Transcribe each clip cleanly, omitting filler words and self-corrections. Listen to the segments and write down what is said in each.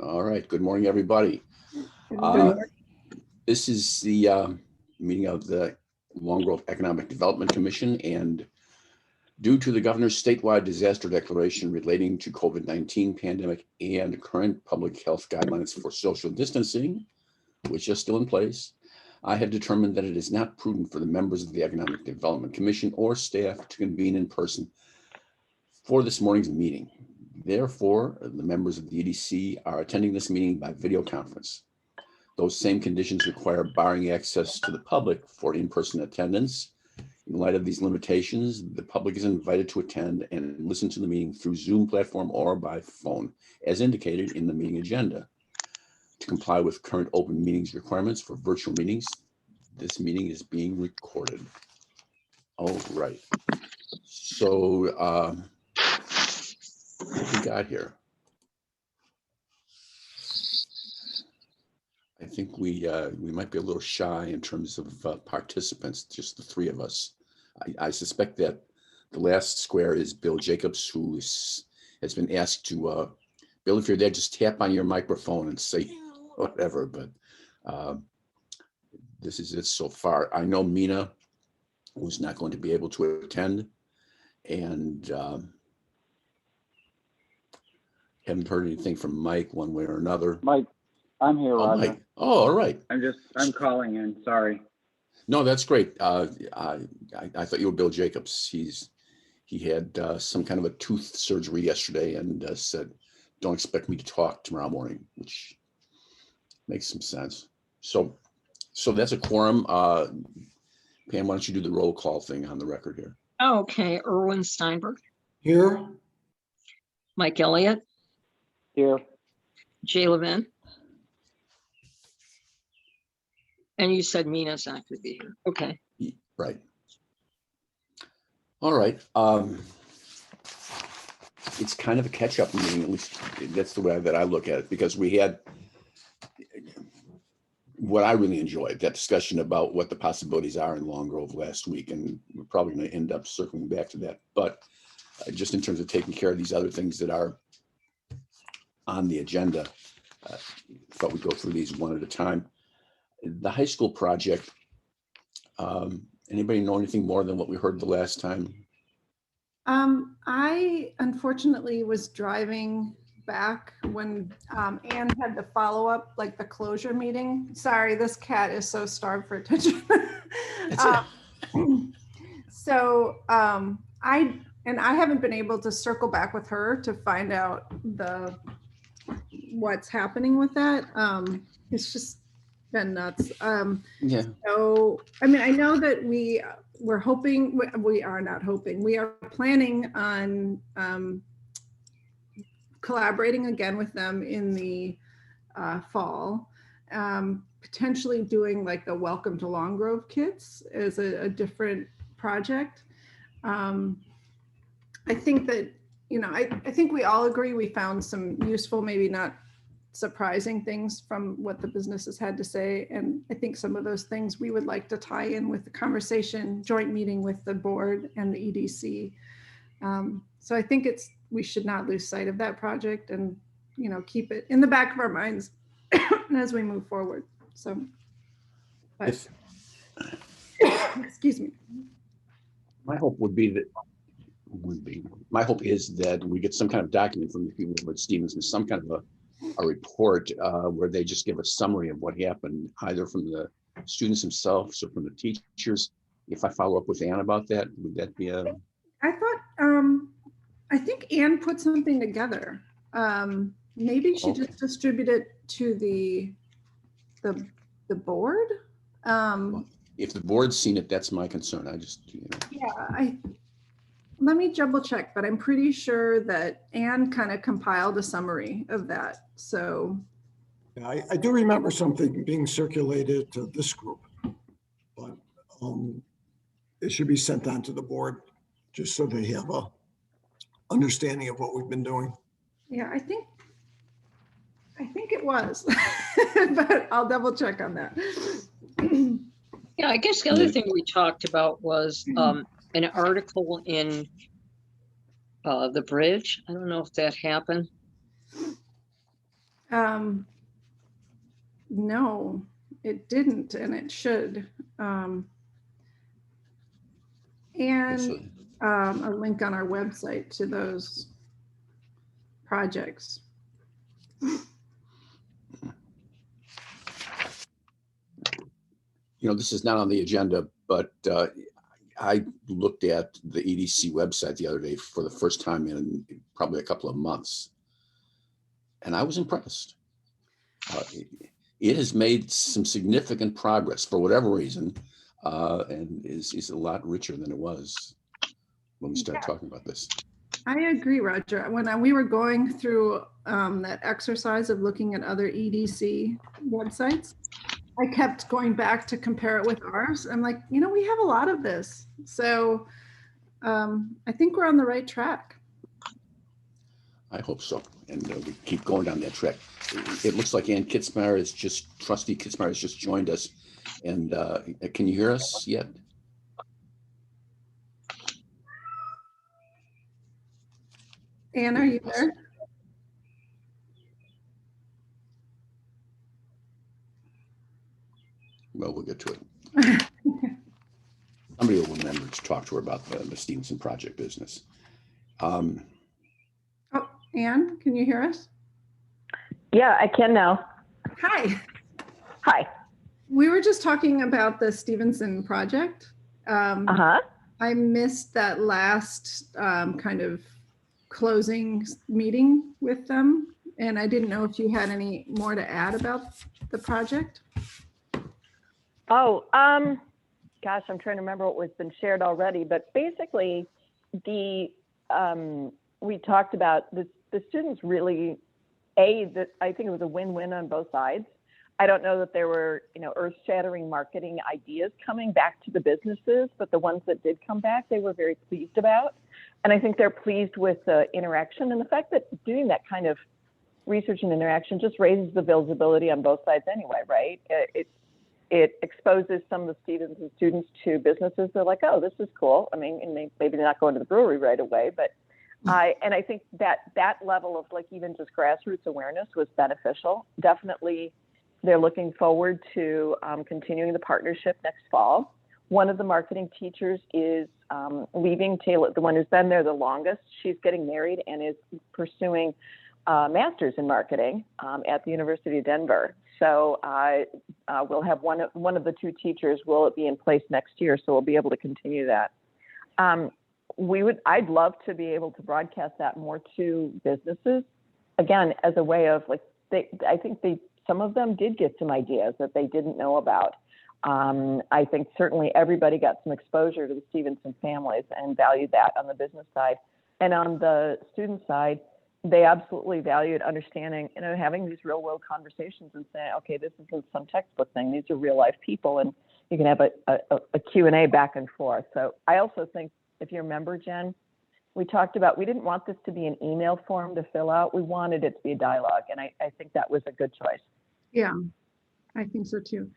All right. Good morning, everybody. Good morning. This is the meeting of the Long Grove Economic Development Commission, and due to the governor's statewide disaster declaration relating to COVID-19 pandemic and current public health guidelines for social distancing, which are still in place, I have determined that it is not prudent for the members of the Economic Development Commission or staff to convene in person for this morning's meeting. Therefore, the members of the EDC are attending this meeting by video conference. Those same conditions require barring access to the public for in-person attendance. In light of these limitations, the public is invited to attend and listen to the meeting through Zoom platform or by phone, as indicated in the meeting agenda. To comply with current open meetings requirements for virtual meetings, this meeting is being recorded. All right. So, what we got here? I think we might be a little shy in terms of participants, just the three of us. I suspect that the last square is Bill Jacobs, who has been asked to, Bill, if you're there, just tap on your microphone and say whatever, but this is it so far. I know Mina was not going to be able to attend, and haven't heard anything from Mike one way or another. Mike, I'm here, Oh, Roger. Mike. Oh, all right. I'm calling in, sorry. No, that's great. I thought you were Bill Jacobs. He had some kind of a tooth surgery yesterday and said, don't expect me to talk tomorrow morning, which makes some sense. So that's a quorum. Pam, why don't you do the roll call thing on the record here? Okay, Erwin Steinberg, Here. Mike Elliott, Here, Jay Levin. And you said Mina's not going to be here. Okay. Right. All right. It's kind of a catch-up meeting, at least that's the way that I look at it, because we had what I really enjoyed, that discussion about what the possibilities are in Long Grove last week, and we're probably going to end up circling back to that. But just in terms of taking care of these other things that are on the agenda, thought we'd go through these one at a time. The high school project, anybody know anything more than what we heard the last time? I unfortunately was driving back when Anne had the follow-up, like the closure meeting. Sorry, this cat is so starved for attention. So I haven't been able to circle back with her to find out what's happening with that. It's just been nuts. Yeah. So, I mean, I know that we're hoping, we are not hoping, we are planning on collaborating again with them in the fall, potentially doing like the Welcome to Long Grove kits as a different project. I think that, I think we all agree we found some useful, maybe not surprising things from what the businesses had to say. And I think some of those things we would like to tie in with the conversation, joint meeting with the board and the EDC. So I think we should not lose sight of that project and, keep it in the back of our minds as we move forward. So, but, excuse me. My hope my hope is that we get some kind of document from the people at Stevenson, some kind of a report where they just give a summary of what happened, either from the students themselves or from the teachers. If I follow up with Anne about that, would that be a? I thought, I think Anne put something together. Maybe she just distributed to the board. If the board's seen it, that's my concern. I just, Yeah, let me double check, but I'm pretty sure that Anne kind of compiled a summary of that. So Yeah, I do remember something being circulated to this group, but it should be sent on to the board just so they have a understanding of what we've been doing. yeah, I think it was, but I'll double check on that. Yeah, I guess the other thing we talked about was an article in the Bridge. I don't know if that happened. No, it didn't, and it should. And a link on our website to those projects. You know, this is not on the agenda, but I looked at the EDC website the other day for the first time in probably a couple of months, and I was impressed. It has made some significant progress for whatever reason, and is a lot richer than it was when we started talking about this. I agree, Roger. When we were going through that exercise of looking at other EDC websites, I kept going back to compare it with ours. I'm like, you know, we have a lot of this. So I think we're on the right track. I hope so, and we keep going down that track. It looks like Ann Kitzmeyer is Trustee Kitzmeyer has just joined us. And can you hear us yet? Ann, are you there? Well, we'll get to it. Somebody will remember to talk to her about the Stevenson project business. Oh, Ann, can you hear us? Yeah, I can now. Hi. Hi. We were just talking about the Stevenson project. I missed that last kind of closing meeting with them, and I didn't know if you had any more to add about the project. Oh, gosh, I'm trying to remember what was been shared already, but basically we talked about the students really, I think it was a win-win on both sides. I don't know that there were, earth-shattering marketing ideas coming back to the businesses, but the ones that did come back, they were very pleased about. And I think they're pleased with the interaction and the fact that doing that kind of research and interaction just raises the visibility on both sides anyway, right? It exposes some of the Stevenson students to businesses. They're like, oh, this is cool. I mean, and maybe they're not going to the brewery right away, but I think that level of like even just grassroots awareness was beneficial. Definitely, they're looking forward to continuing the partnership next fall. One of the marketing teachers is leaving, Taylor, the one who's been there the longest. She's getting married and is pursuing a master's in marketing at the University of Denver. So we'll have one of the two teachers will be in place next year, so we'll be able to continue that. I'd love to be able to broadcast that more to businesses, again, as a way of like, I think some of them did get some ideas that they didn't know about. I think certainly everybody got some exposure to the Stevenson families and valued that on the business side. And on the student side, they absolutely valued understanding, having these real world conversations and saying, okay, this isn't some textbook thing. These are real life people, and you can have a Q&A back and forth. So I also think, if you remember, Jen, we talked about, we didn't want this to be an email form to fill out. We wanted it to be a dialogue. And I think that was a good choice. Yeah, I think so too.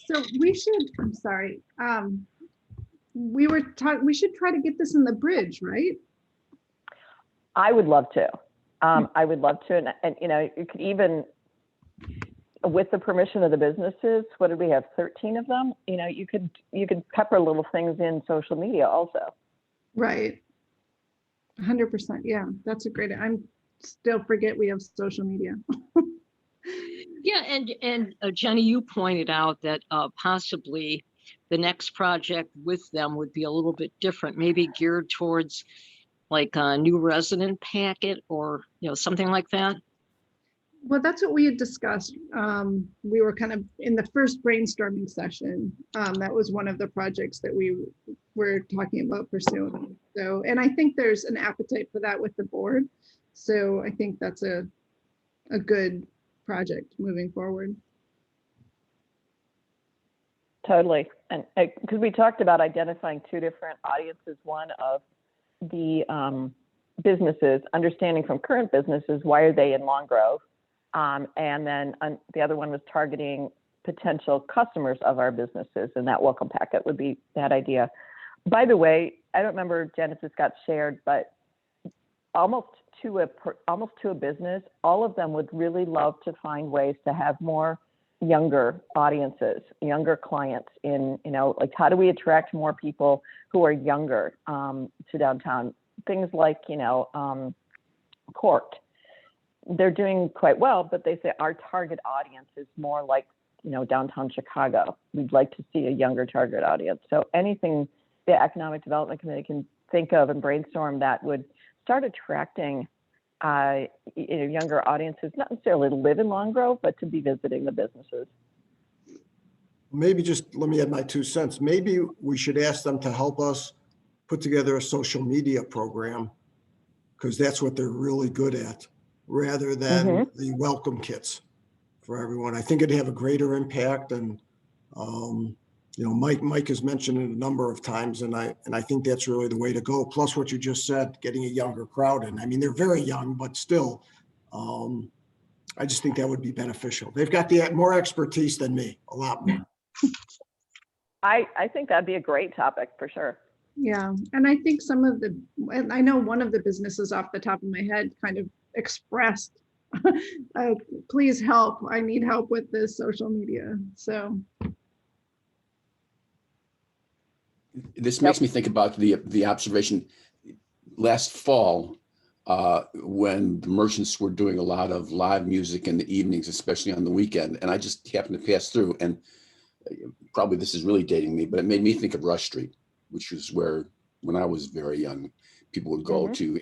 So we should, I'm sorry. We should try to get this in the bridge, right? I would love to. I would love to. And you could even, with the permission of the businesses, what did we have, 13 of them? You could pepper little things in social media also. Right. 100%. Yeah, that's a great, I'm still forget we have social media. Yeah, and Jenny, you pointed out that possibly the next project with them would be a little bit different, maybe geared towards like a new resident packet or something like that. Well, that's what we had discussed. We were kind of in the first brainstorming session. That was one of the projects that we were talking about pursuing. So, and I think there's an appetite for that with the board. So I think that's a good project moving forward. Totally. And because we talked about identifying two different audiences, one of the businesses, understanding from current businesses, why are they in Long Grove? And then the other one was targeting potential customers of our businesses, and that welcome packet would be that idea. By the way, I don't remember, Jen, if this got shared, but almost almost to a business, all of them would really love to find ways to have more younger audiences, younger clients in, like how do we attract more people who are younger to downtown? Things like, Court. They're doing quite well, but they say our target audience is more like, downtown Chicago. We'd like to see a younger target audience. So anything the Economic Development Committee can think of and brainstorm that would start attracting younger audiences, not necessarily to live in Long Grove, but to be visiting the businesses. Maybe just let me add my 2 cents. Maybe we should ask them to help us put together a social media program, because that's what they're really good at, rather than the welcome kits for everyone. I think it'd have a greater impact. And Mike has mentioned it a number of times, and I think that's really the way to go. Plus what you just said, getting a younger crowd in. I mean, they're very young, but still, I just think that would be beneficial. They've got more expertise than me, a lot more. I think that'd be a great topic for sure. Yeah, and I think and I know one of the businesses off the top of my head kind of expressed, please help, I need help with this social media. So. This makes me think about the observation last fall when the merchants were doing a lot of live music in the evenings, especially on the weekend. And I just happened to pass through, and probably this is really dating me, but it made me think of Rush Street, which was where, when I was very young, people would go to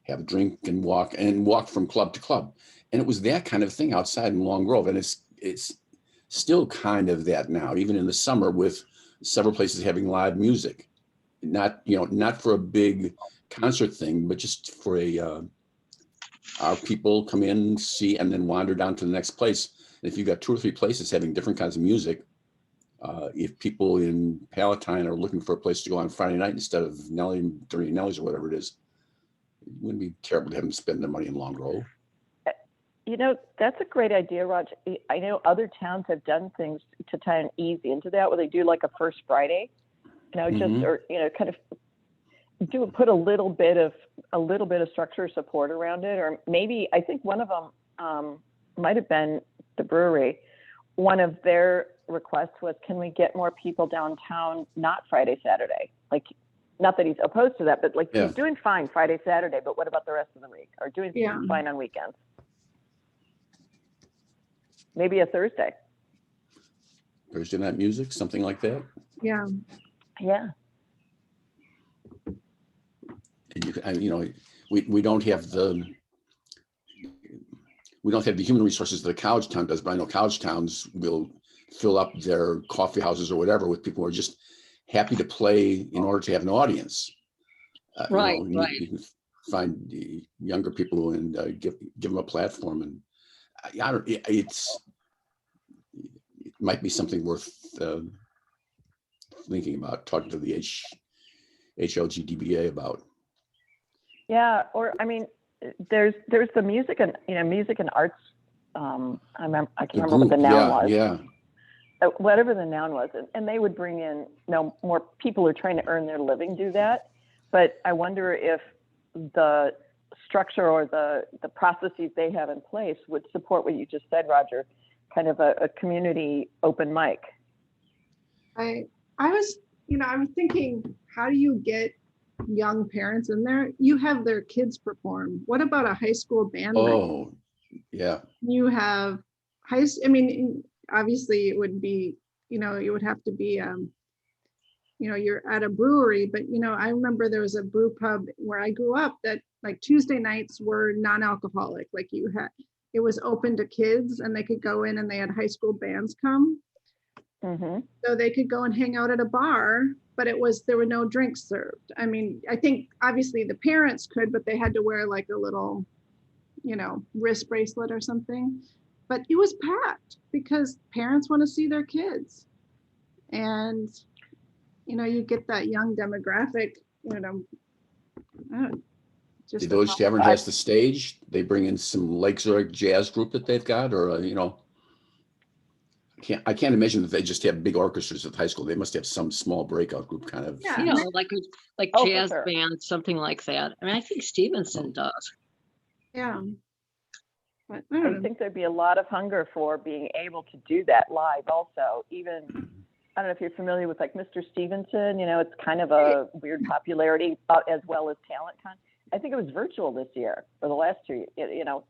have a drink and walk from club to club. And it was that kind of thing outside in Long Grove. And it's still kind of that now, even in the summer, with several places having live music, not for a big concert thing, but just for our people come in, see, and then wander down to the next place. And if you've got 2 or 3 places having different kinds of music, if people in Palatine are looking for a place to go on Friday night instead of during Nelly's or whatever it is, it wouldn't be terrible to have them spend their money in Long Grove. That's a great idea, Raj. I know other towns have done things to tie an easy into that, where they do like a first Friday, kind of put a little bit of structure or support around it. Or maybe, I think one of them might have been the brewery. One of their requests was, can we get more people downtown, not Friday, Saturday? Like, not that he's opposed to that, but he's doing fine Friday, Saturday, but what about the rest of the week? Or doing fine on weekends? Maybe a Thursday night music, something like that. Yeah. And we don't have the human resources that a college town does, but I know college towns will fill up their coffee houses or whatever with people who are just happy to play in order to have an audience. Right. You can find the younger people and give them a platform, and it might be something worth thinking about, talking to the HLGDBA about. Yeah, or I mean, there's the music and arts. I can't remember what the noun was. Yeah. Whatever the noun was, and they would bring in more people who are trying to earn their living do that. But I wonder if the structure or the processes they have in place would support what you just said, Roger, kind of a community open mic. I was thinking, how do you get young parents in there? You have their kids perform. What about a high school band night? Oh, yeah. You have obviously it would be, you would have to be, you're at a brewery, but, I remember there was a brew pub where I grew up that like Tuesday nights were non-alcoholic. Like it was open to kids and they could go in and they had high school bands come. Mm-hmm. So they could go and hang out at a bar, but there were no drinks served. I mean, I think obviously the parents could, but they had to wear like a little, wrist bracelet or something. But it was packed because parents want to see their kids. And, you get that young demographic, The Village Tavern has the stage. They bring in some Lake Zurich jazz group that they've got, or, I can't imagine that they just have big orchestras at high school. They must have some small breakout group kind of. Yeah, like jazz band, something like that. I mean, I think Stevenson does. Yeah. But I I don't know. think there'd be a lot of hunger for being able to do that live also. Even, I don't know if you're familiar with like Mr. Stevenson, you know, it's kind of a weird popularity as well as talent con. I think it was virtual this year for the last 2 years, you know,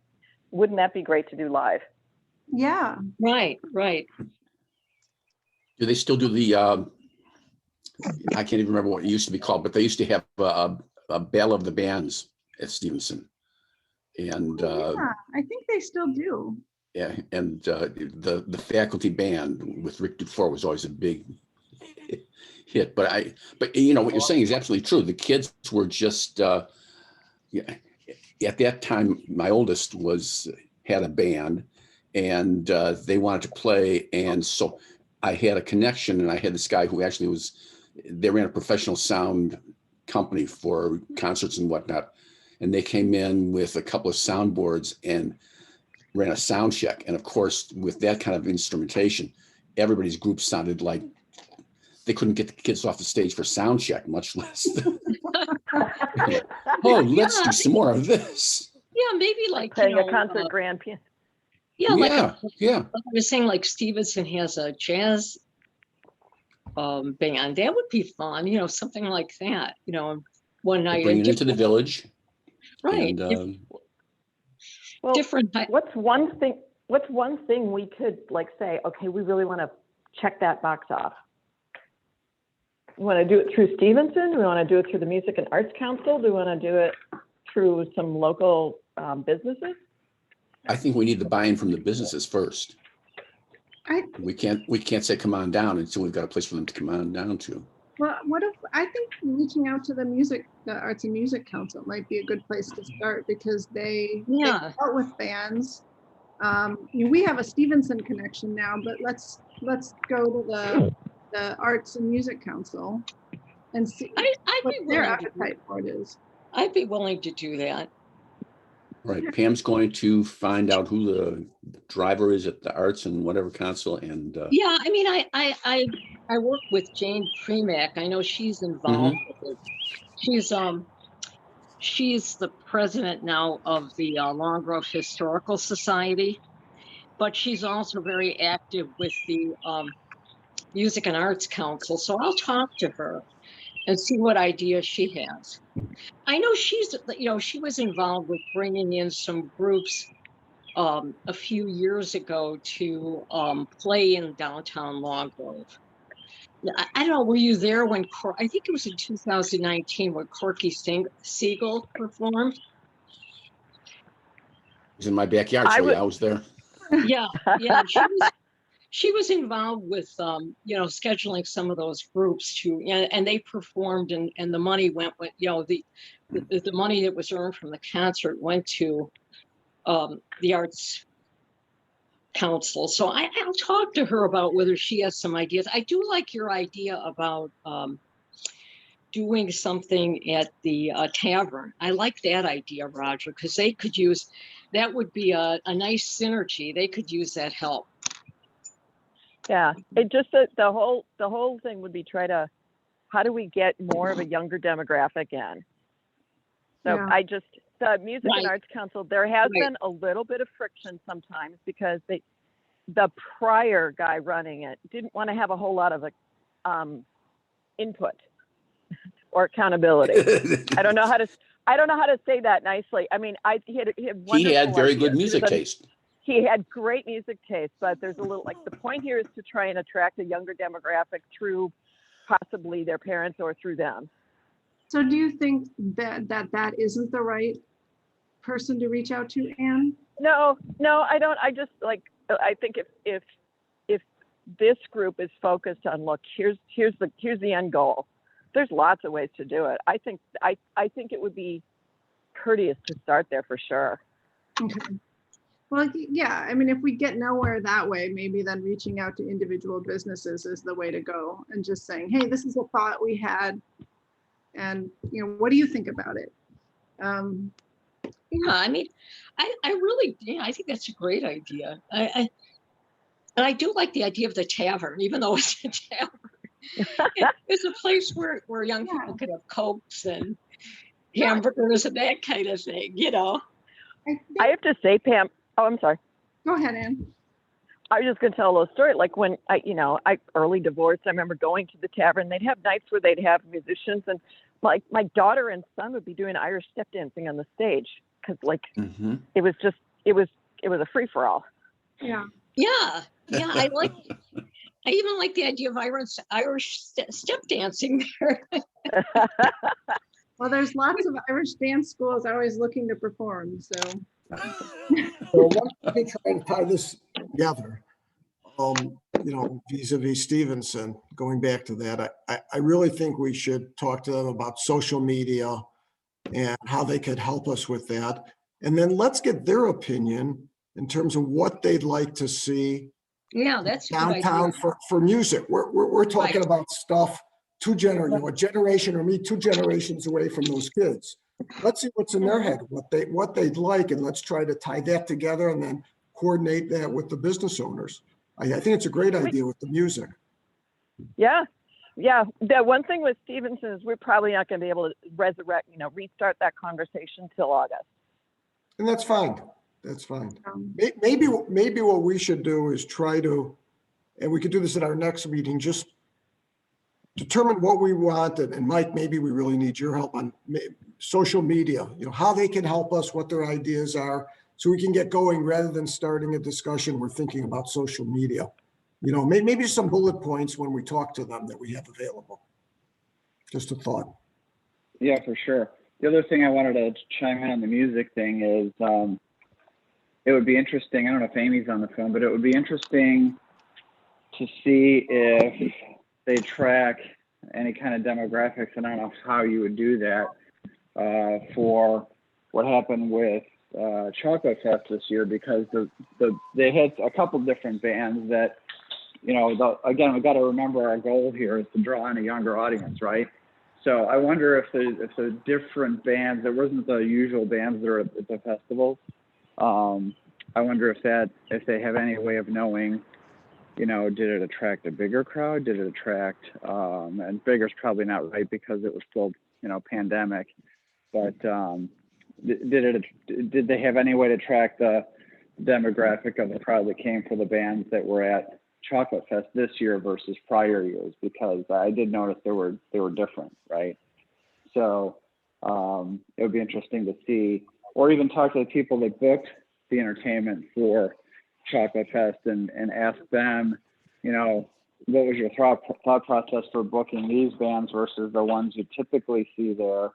wouldn't that be great to do live? Yeah. Right. Do they still do the, I can't even remember what it used to be called, but they used to have a Battle of the Bands at Stevenson. And Yeah, I think they still do. yeah, and the faculty band with Rick Dufour was always a big hit. But you know what you're saying is absolutely true. The kids were just yeah. At that time, my oldest had a band, and they wanted to play, and so I had a connection, and I had this guy who actually they ran a professional sound company for concerts and whatnot, and they came in with a couple of soundboards and ran a sound check. And of course, with that kind of instrumentation, everybody's group sounded like they couldn't get the kids off the stage for sound check, much less. Oh, let's do some more of this. Yeah, maybe like Playing a concert grand piano. Yeah, like yeah. like I was saying, like Stevenson has a jazz band. That would be fun, you know, something like that, you know, one night. Bring it into the village. Right. And, Well, different. what's one thing we could like say, okay, we really want to check that box off? We want to do it through Stevenson? Do we want to do it through the Music and Arts Council? Do we want to do it through some local businesses? I think we need the buy-in from the businesses first. We can't say come on down until we've got a place for them to come on down to. Well, what if, I think reaching out to the Arts and Music Council might be a good place to start, because they start with bands. We have a Stevenson connection now, but let's go to the Arts and Music Council and see what their appetite for it is. I'd be willing to do that. Right. Pam's going to find out who the driver is at the Arts and whatever council. And yeah, I mean, I work with Jane Premack. I know she's involved with it. She's the president now of the Long Grove Historical Society, but she's also very active with the Music and Arts Council. So I'll talk to her and see what ideas she has. I know she was involved with bringing in some groups a few years ago to play in downtown Long Grove. I don't know, were you there when, I think it was in 2019 when Corky Siegel performed? it was in my backyard, so I was there. Yeah, she was involved with, scheduling some of those groups and they performed, and the money went, the money that was earned from the concert went to the Arts Council. So I'll talk to her about whether she has some ideas. I do like your idea about doing something at the tavern. I like that idea, Roger, because they could use, that would be a nice synergy. They could use that help. Yeah, it just the whole thing would be how do we get more of a younger demographic in? So yeah. The Music and Arts Council, there has been a little bit of friction sometimes because the prior guy running it didn't want to have a whole lot of input or accountability. I don't know how to say that nicely. I mean, he had very good music taste. He had great music taste, but there's a little, like, the point here is to try and attract a younger demographic through possibly their parents or through them. So do you think that isn't the right person to reach out to, Anne? No, I don't. I just I think if this group is focused on, look, here's the end goal. There's lots of ways to do it. I think it would be courteous to start there for sure. Okay. Well, yeah, I mean, if we get nowhere that way, maybe then reaching out to individual businesses is the way to go, and just saying, hey, this is a thought we had, and what do you think about it? Yeah, I mean, I really, I think that's a great idea. And I do like the idea of the tavern, even though it's a tavern. It's a place where young people could have Cokes and hamburgers and that kind of thing, I have to say, Pam, oh, I'm sorry. Go ahead, Ann. I was just going to tell a little story. Like when I early divorced, I remember going to the tavern. They'd have nights where they'd have musicians, and like my daughter and son would be doing Irish step dancing on the stage because like it was a free for all. Yeah. Yeah. Yeah. I even like the idea of Irish step dancing there. Well, there's lots of Irish dance schools always looking to perform. So So let me try to tie this together. Vis-a-vis Stevenson, going back to that, I really think we should talk to them about social media and how they could help us with that. And then let's get their opinion in terms of what they'd like to see Yeah, that's a good downtown idea. for music. We're talking Right. about stuff a generation or me, 2 generations away from those kids. Let's see what's in their head, what they'd like, and let's try to tie that together and then coordinate that with the business owners. I think it's a great idea with the music. Yeah. The one thing with Stevenson is we're probably not going to be able to restart that conversation till August. And that's fine. That's fine. Maybe what we should do is try to, and we could do this at our next meeting, just determine what we want. And Mike, maybe we really need your help on social media, how they can help us, what their ideas are, so we can get going rather than starting a discussion. We're thinking about social media, maybe some bullet points when we talk to them that we have available. Just a thought. Yeah, for sure. The other thing I wanted to chime in on the music thing is it would be interesting. I don't know if Amy's on the phone, but it would be interesting to see if they track any kind of demographics. And I don't know how you would do that for what happened with Chocolate Fest this year, because they had a couple different bands that, again, we've got to remember our goal here is to draw in a younger audience, right? So I wonder if the different bands, there wasn't the usual bands that are at the festivals. I wonder if they have any way of knowing, did it attract a bigger crowd? Did it attract, and bigger's probably not right because it was still, pandemic, but did they have any way to track the demographic of the crowd that came for the bands that were at Chocolate Fest this year versus prior years? Because I did notice they were different, right? So it would be interesting to see, or even talk to the people that booked the entertainment for Chocolate Fest and ask them, what was your thought process for booking these bands versus the ones you typically see there?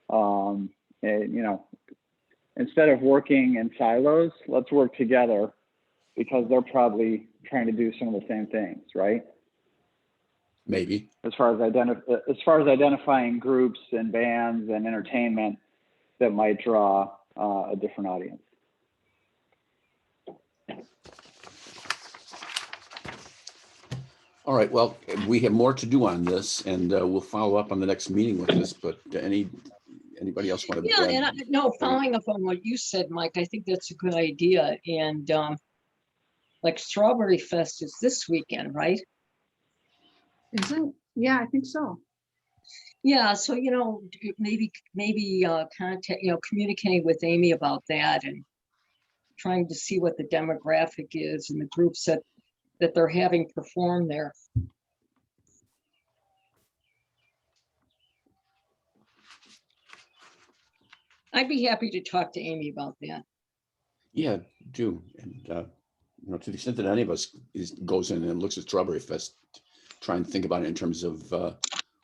And, instead of working in silos, let's work together, because they're probably trying to do some of the same things, right? Maybe. As far as identifying groups and bands and entertainment that might draw a different audience. All right, well, we have more to do on this, and we'll follow up on the next meeting with this, but anybody else want to? Yeah, and following up on what you said, Mike, I think that's a good idea. And like Strawberry Fest is this weekend, right? Is it? Yeah, I think so. Yeah, so maybe contact, communicating with Amy about that and trying to see what the demographic is and the groups that they're having perform there. I'd be happy to talk to Amy about that. Yeah, do. And, to the extent that any of us goes in and looks at Strawberry Fest, try and think about it in terms of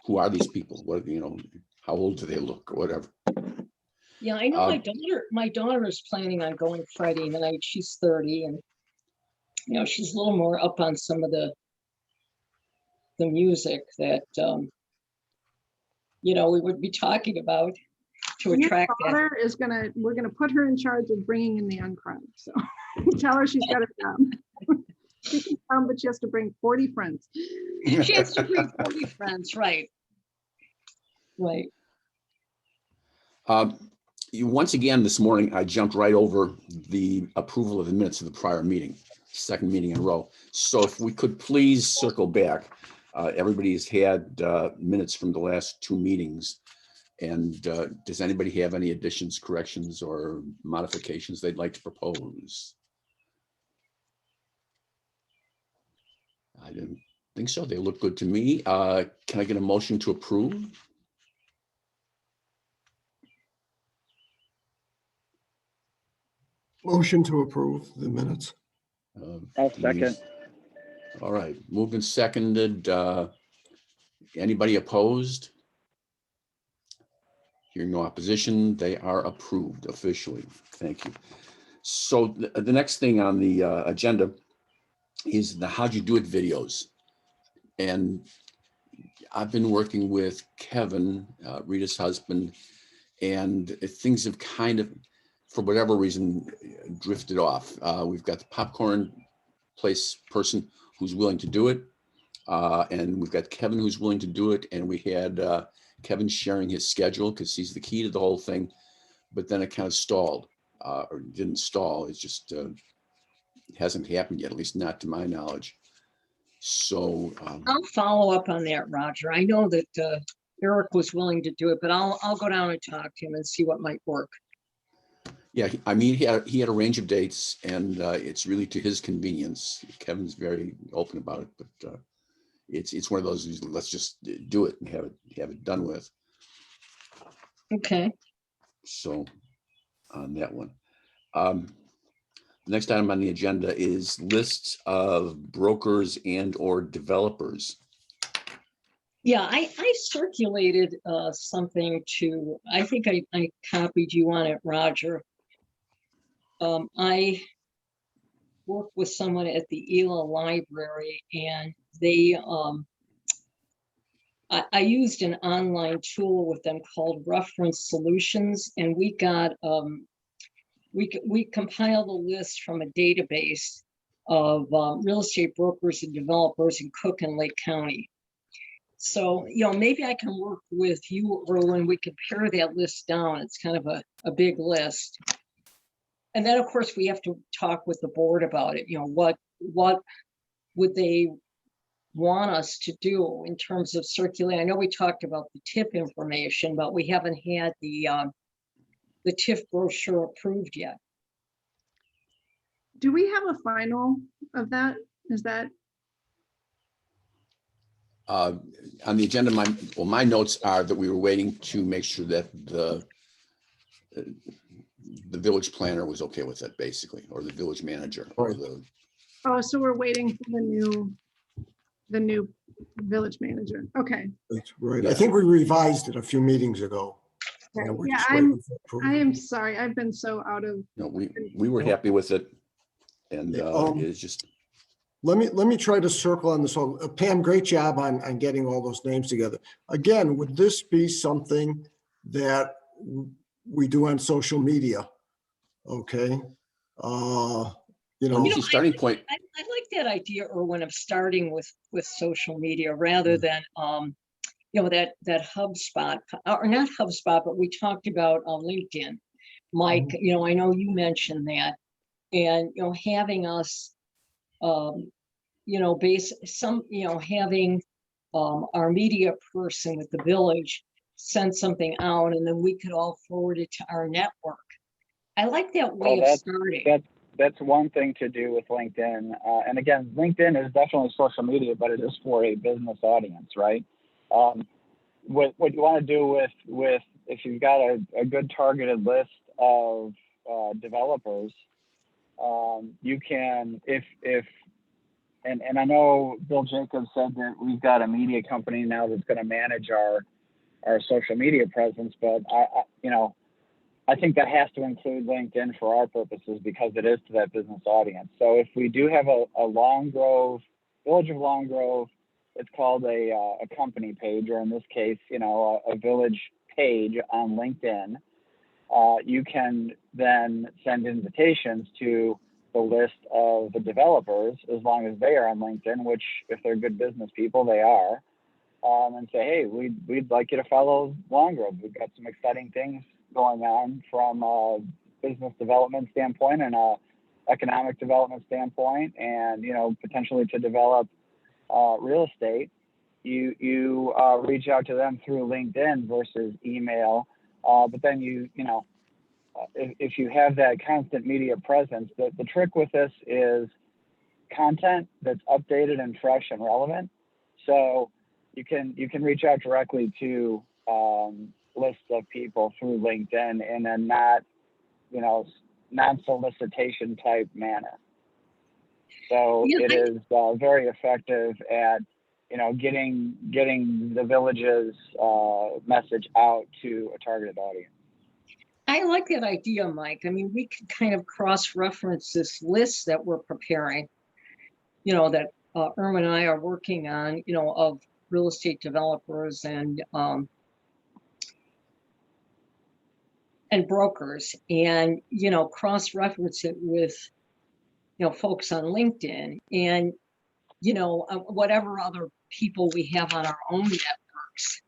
who are these people? What, how old do they look or whatever? Yeah, I know my daughter is planning on going Friday night. She's 30, and she's a little more up on some of the music that we would be talking about to attract that. We're gonna put her in charge of bringing in the young crowd. So tell her she's got to come. She can come, but she has to bring 40 friends. She has to bring 40 friends, right? Right. Once again, this morning, I jumped right over the approval of the minutes of the prior meeting, second meeting in a row. So if we could please circle back, everybody's had minutes from the last 2 meetings. And does anybody have any additions, corrections, or modifications they'd like to propose? I didn't think so. They look good to me. Can I get a motion to approve? Motion to approve the minutes. I'll second. Denise. All right, moved and seconded. Anybody opposed? Hearing no opposition, they are approved officially. Thank you. So the next thing on the agenda is the How'd You Do It videos. And I've been working with Kevin, Rita's husband, and things have kind of, for whatever reason, drifted off. We've got the popcorn place person who's willing to do it. And we've got Kevin who's willing to do it. And we had Kevin sharing his schedule because he's the key to the whole thing. But then it kind of stalled, or didn't stall. It's just it hasn't happened yet, at least not to my knowledge. So I'll follow up on that, Roger. I know that Eric was willing to do it, but I'll go down and talk to him and see what might work. yeah, I mean, he had a range of dates, and it's really to his convenience. Kevin's very open about it, but it's one of those, let's just do it and have it done with. Okay. So on that one. The next item on the agenda is lists of brokers and or developers. Yeah, I circulated something to, I think I copied you on it, Roger. I work with someone at the ELA library, and they, I used an online tool with them called Reference Solutions, and we got, we compiled a list from a database of real estate brokers and developers in Cook and Lake County. So, maybe I can work with you, Erwin. We could pare that list down. It's kind of a big list. And then, of course, we have to talk with the board about it. What would they want us to do in terms of circulating? I know we talked about the TIF information, but we haven't had the TIF brochure approved yet. Do we have a final of that? Is that? On the agenda, my notes are that we were waiting to make sure that the village planner was okay with it, basically, or the village manager, or the. Oh, so we're waiting for the new village manager. Okay. That's right. Yeah. I think we revised it a few meetings ago. Okay. And we're Yeah, just waiting for approval. I am sorry. I've been so out of. No, we were happy with it, and it's just. Let me try to circle on this whole, Pam, great job on getting all those names together. Again, would this be something that we do on social media? Okay. Starting point. I like that idea, Erwin, of starting with social media rather than that HubSpot, or not HubSpot, but we talked about LinkedIn. Mike, I know you mentioned that, and having us having our media person with the village send something out, and then we could all forward it to our network. I like that way of starting. That's one thing to do with LinkedIn. And again, LinkedIn is definitely social media, but it is for a business audience, right? What you want to do with if you've got a good targeted list of developers, you can, and I know Bill Jacobs said that we've got a media company now that's going to manage our social media presence, but I think that has to include LinkedIn for our purposes because it is to that business audience. So if we do have a Long Grove, Village of Long Grove, it's called a company page, or in this case, a village page on LinkedIn, you can then send invitations to the list of the developers, as long as they are on LinkedIn, which if they're good business people, they are, and say, hey, we'd like you to follow Long Grove. We've got some exciting things going on from a business development standpoint and a economic development standpoint, and potentially to develop real estate. you reach out to them through LinkedIn versus email. But then if you have that constant media presence, the trick with this is content that's updated and fresh and relevant. So you can reach out directly to lists of people through LinkedIn in a not non-solicitation type manner. So Yeah, it is very effective at getting the village's message out to a targeted audience. I like that idea, Mike. I mean, we could kind of cross-reference this list that we're preparing, that Irma and I are working on, of real estate developers and brokers, and cross-reference it with folks on LinkedIn and whatever other people we have on our own networks.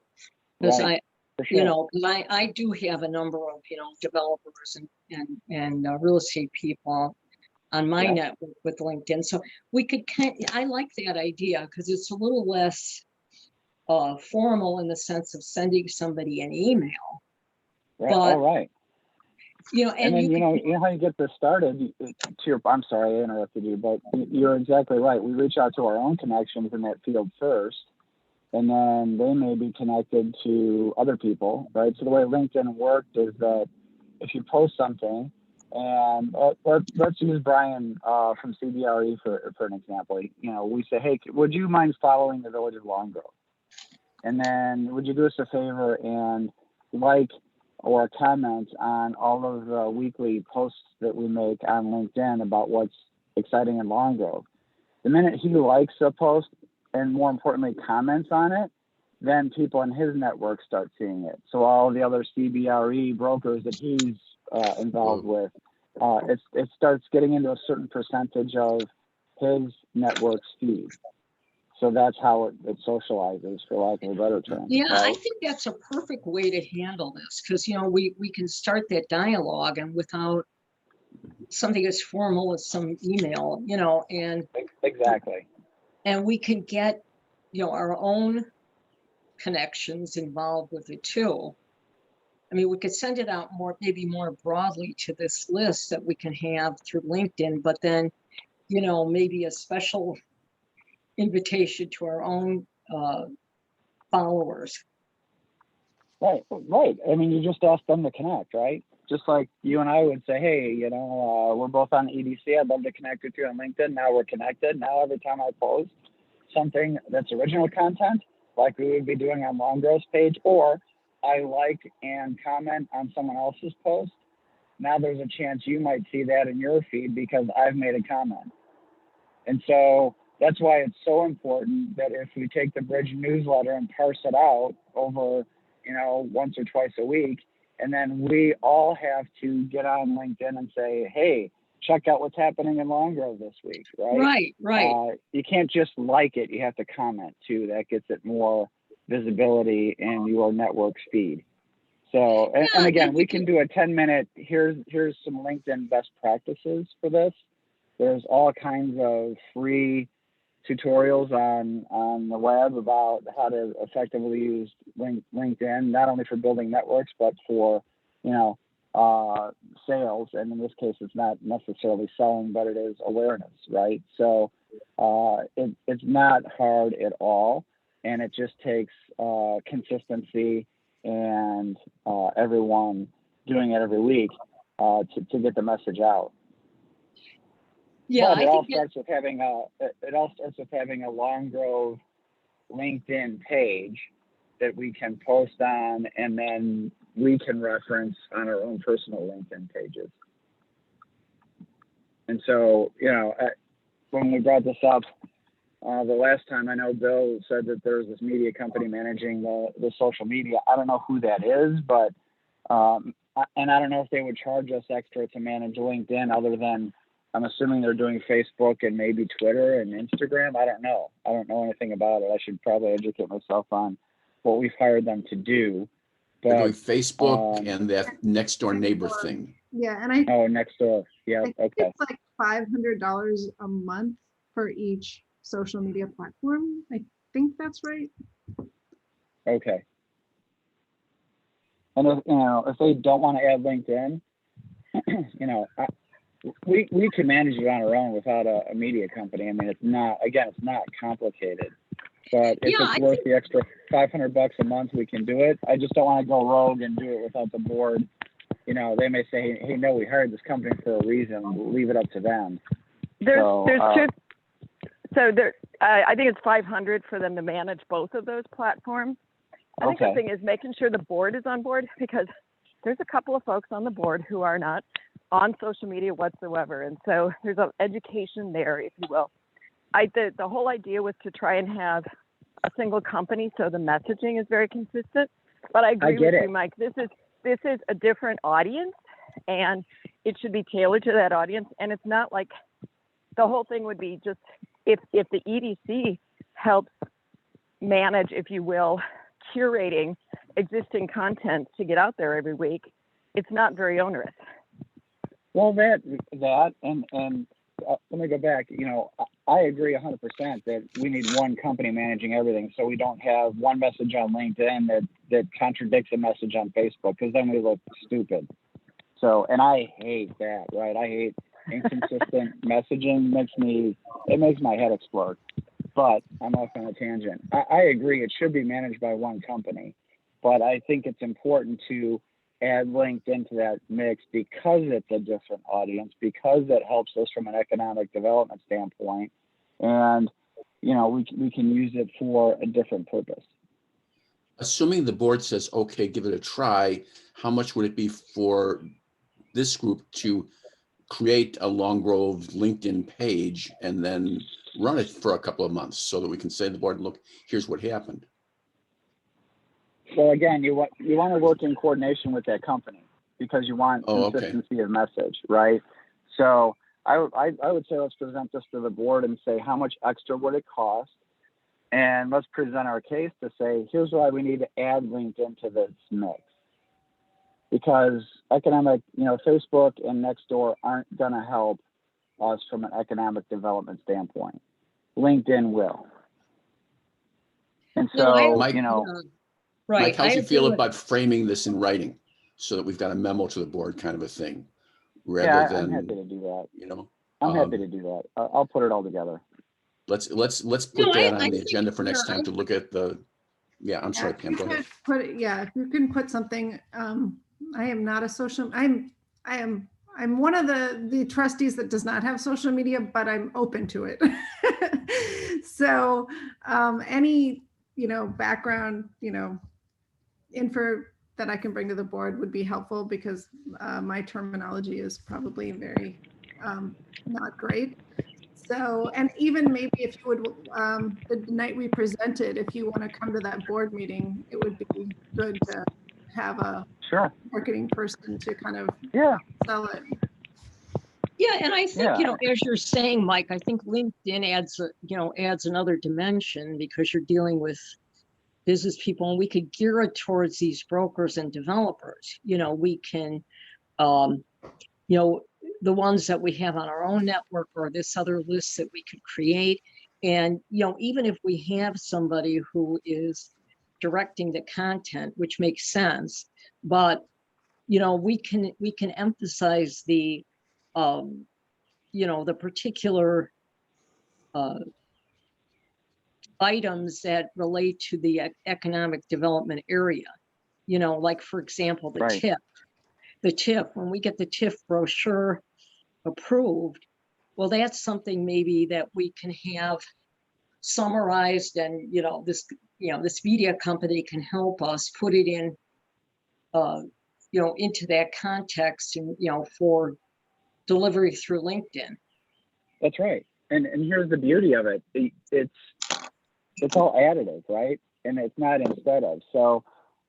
Because Right. For sure. I do have a number of developers and real estate people on my network with LinkedIn. So we could I like that idea because it's a little less formal in the sense of sending somebody an email. Right. But, All right. And then you know how you get this started. I'm sorry I interrupted you, but you're exactly right. We reach out to our own connections in that field first, and then they may be connected to other people, right? So the way LinkedIn worked is that if you post something, and let's use Brian from CBRE for an example. We say, hey, would you mind following the Village of Long Grove? And then would you do us a favor and like or comment on all of the weekly posts that we make on LinkedIn about what's exciting in Long Grove? The minute he likes a post, and more importantly, comments on it, then people in his network start seeing it. So all the other CBRE brokers that he's involved with, it starts getting into a certain percentage of his network's feed. So that's how it socializes, for lack of a better term. Yeah, right? I think that's a perfect way to handle this because, we can start that dialogue and without something as formal as some email, and Exactly. and we can get, our own connections involved with it too. I mean, we could send it out maybe more broadly to this list that we can have through LinkedIn, but then, maybe a special invitation to our own followers. Right. I mean, you just ask them to connect, right? Just like you and I would say, hey, we're both on EDC. I'd love to connect with you on LinkedIn. Now we're connected. Now every time I post something that's original content, like we would be doing on Long Grove's page, or I like and comment on someone else's post, now there's a chance you might see that in your feed because I've made a comment. And so that's why it's so important that if we take the Bridge newsletter and parse it out over, once or twice a week, and then we all have to get on LinkedIn and say, hey, check out what's happening in Long Grove this week, right? Right. You can't just like it, you have to comment too. That gets it more visibility in your network's feed. So, and again, we can do a 10-minute, here's some LinkedIn best practices for this. There's all kinds of free tutorials on the web about how to effectively use LinkedIn, not only for building networks, but for, sales. And in this case, it's not necessarily selling, but it is awareness, right? So it's not hard at all. And it just takes consistency and everyone doing it every week to get the message out. Yeah, but it all starts with having a Long Grove LinkedIn page that we can post on, and then we can reference on our own personal LinkedIn pages. And so, when we brought this up the last time, I know Bill said that there's this media company managing the social media. I don't know who that is, but and I don't know if they would charge us extra to manage LinkedIn other than, I'm assuming they're doing Facebook and maybe Twitter and Instagram. I don't know anything about it. I should probably educate myself on what we've hired them to do. But, they're doing Facebook and that next door neighbor thing. Yeah, and next door. Yeah, I think okay. it's like $500 a month for each social media platform. think that's right. Okay. And if they don't want to add LinkedIn, we can manage it on our own without a media company. I mean, it's not complicated. But if Yeah, it's worth the extra $500 a month, we can do it. I just don't want to go rogue and do it without the board. They may say, hey, no, we hired this company for a reason. We'll leave it up to them. There's So, two. So I think it's 500 for them to manage both of those platforms. I think the Okay. thing is making sure the board is on board, because there's a couple of folks on the board who are not on social media whatsoever. And so there's an education there, if you will. The whole idea was to try and have a single company so the messaging is very consistent. But I agree with you, Mike. This is a different audience, and it should be tailored to that audience. And it's not like the whole thing would be just if the EDC helps manage, if you will, curating existing content to get out there every week, it's not very onerous. Well, that and let me go back. I agree 100% that we need one company managing everything, so we don't have one message on LinkedIn that contradicts a message on Facebook, because then we look stupid. So, and I hate that, right? I hate inconsistent messaging. It makes my head explode. But I'm off on a tangent. I agree it should be managed by one company, but I think it's important to add LinkedIn to that mix because it's a different audience, because it helps us from an economic development standpoint, and we can use it for a different purpose. Assuming the board says, okay, give it a try, how much would it be for this group to create a Long Grove LinkedIn page and then run it for a couple of months so that we can say to the board, look, here's what happened? Well, again, you want to work in coordination with that company because you want consistency of message, right? So I would say let's present this to the board and say, how much extra would it cost? And let's present our case to say, here's why we need to add LinkedIn to this mix. Because economic, Facebook and Nextdoor aren't going to help us from an economic development standpoint. LinkedIn will. And so, Mike, right. Mike, how do you feel about framing this in writing so that we've got a memo to the board kind of a thing? Rather than, I'm happy to do that. I'm happy to do that. I'll put it all together. Let's put that on the agenda for next time to look at the. Yeah, I'm sorry, Pam. Go ahead. If you can put something. I am not a social. I'm one of the trustees that does not have social media, but I'm open to it. So any background info that I can bring to the board would be helpful, because my terminology is probably very not great. So, and even maybe if you would, the night we presented, if you want to come to that board meeting, it would be good to have a marketing person to kind of sell it. Yeah, and I think, as you're saying, Mike, I think LinkedIn adds another dimension, because you're dealing with business people, and we could gear it towards these brokers and developers. We can, the ones that we have on our own network, or this other list that we could create. And, even if we have somebody who is directing the content, which makes sense, but, we can emphasize the, the particular items that relate to the economic development area. Like, for example, the TIF, when we get the TIF brochure approved, well, that's something maybe that we can have summarized, and this media company can help us put it in into that context, and for delivery through LinkedIn. That's right. And here's the beauty of it. It's all additive, right? And it's not instead of. So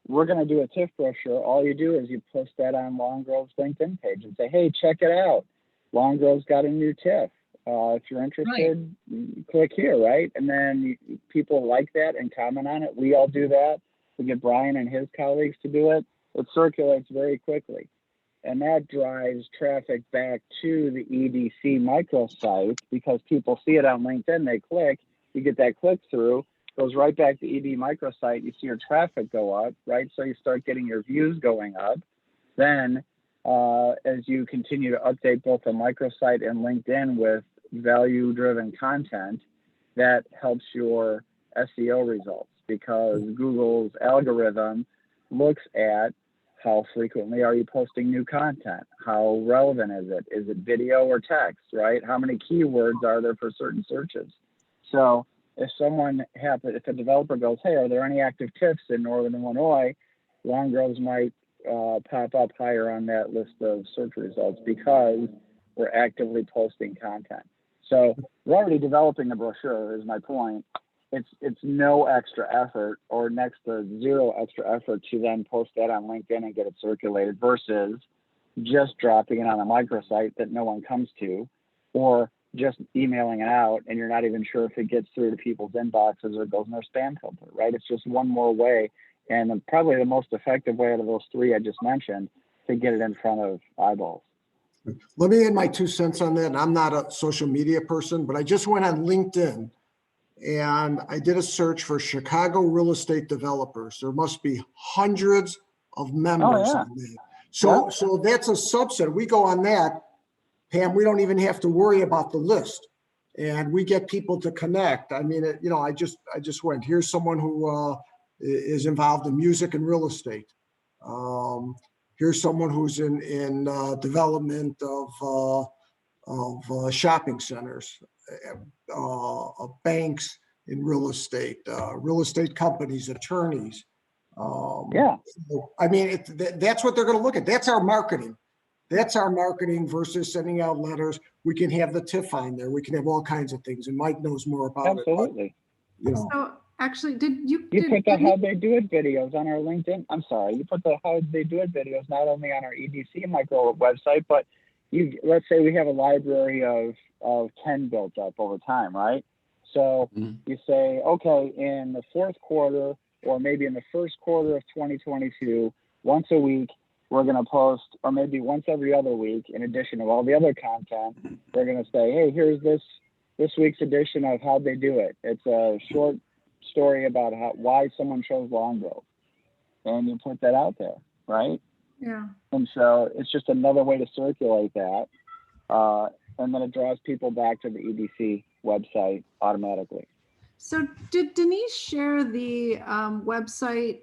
we're going to do a TIF brochure. All you do is you post that on Long Grove's LinkedIn page and say, hey, check it out. Long Grove's got a new TIF. If you're interested, click here, right? And then people like that and comment on it. We all do that. We get Brian and his colleagues to do it. It circulates very quickly. And that drives traffic back to the EDC microsite, because people see it on LinkedIn, they click, you get that click through, goes right back to ED microsite. You see your traffic go up, right? So you start getting your views going up. Then as you continue to update both the microsite and LinkedIn with value-driven content, that helps your SEO results, because Google's algorithm looks at how frequently are you posting new content? How relevant is it? Is it video or text, right? How many keywords are there for certain searches? So if if a developer goes, hey, are there any active TIFs in Northern Illinois? Long Groves might pop up higher on that list of search results because we're actively posting content. So we're already developing a brochure, is my point. It's no extra effort, or next to zero extra effort, to then post that on LinkedIn and get it circulated, versus just dropping it on a microsite that no one comes to, or just emailing it out and you're not even sure if it gets through to people's inboxes or it goes in their spam filter, right? It's just one more way, and probably the most effective way out of those three I just mentioned, to get it in front of eyeballs. Let me add my 2 cents on that. And I'm not a social media person, but I just went on LinkedIn and I did a search for Chicago real estate developers. There must be hundreds of members on that. So that's a subset. We go on that, Pam, we don't even have to worry about the list, and we get people to connect. I mean, I just went, here's someone who is involved in music and real estate. Here's someone who's in development of shopping centers, banks in real estate companies, attorneys. I mean, that's what they're going to look at. That's our marketing. That's our marketing versus sending out letters. We can have the TIF on there. We can have all kinds of things, and Mike knows more about it. Absolutely. So actually, you put the how they do it videos on our LinkedIn? I'm sorry, you put the how they do it videos not only on our EDC micro website, but let's say we have a library of 10 built up over time, right? So you say, okay, in the fourth quarter, or maybe in the first quarter of 2022, once a week, we're going to post, or maybe once every other week, in addition to all the other content, we're going to say, hey, here's this week's edition of How'd They Do It. It's a short story about why someone chose Long Grove. And you put that out there, right? Yeah. And so it's just another way to circulate that. And then it draws people back to the EDC website automatically. So did Denise share the website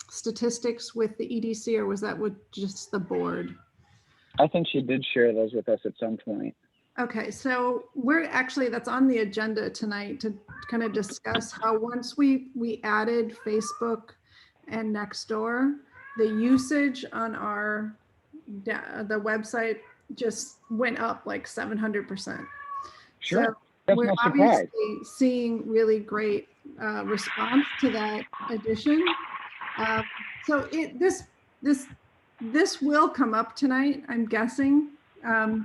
statistics with the EDC, or was that with just the board? I think she did share those with us at some point. Okay, so that's on the agenda tonight to kind of discuss how once we added Facebook and Nextdoor, the usage on the website just went up like 700%. Sure. So that's we're no obviously seeing really great response to that addition. So this will come up tonight, I'm guessing.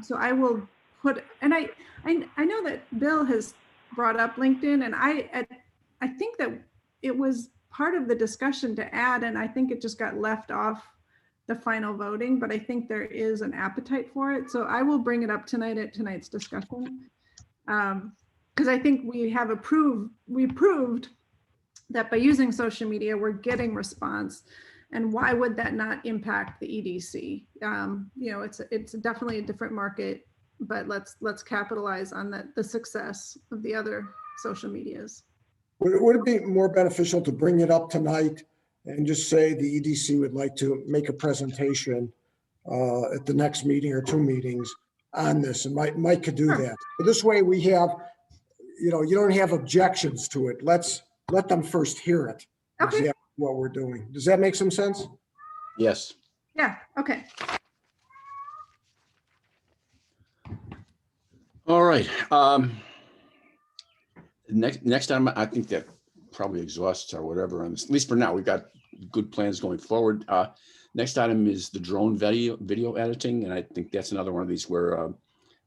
So I will put, and I know that Bill has brought up LinkedIn, and I think that it was part of the discussion to add, and I think it just got left off the final voting, but I think there is an appetite for it. So I will bring it up tonight at tonight's discussion. Because I think we proved that by using social media, we're getting response. And why would that not impact the EDC? It's definitely a different market, but let's capitalize on the success of the other social medias. Would it be more beneficial to bring it up tonight and just say the EDC would like to make a presentation at the next meeting or 2 meetings on this? And Mike could do that. But this way we have, you don't have objections to it. Let them first hear it. Okay. Exactly what we're doing. Does that make some sense? Yes. Yeah, okay. All right. Next time, I think that probably exhausts or whatever. At least for now, we've got good plans going forward. Next item is the drone video editing, and I think that's another one of these where,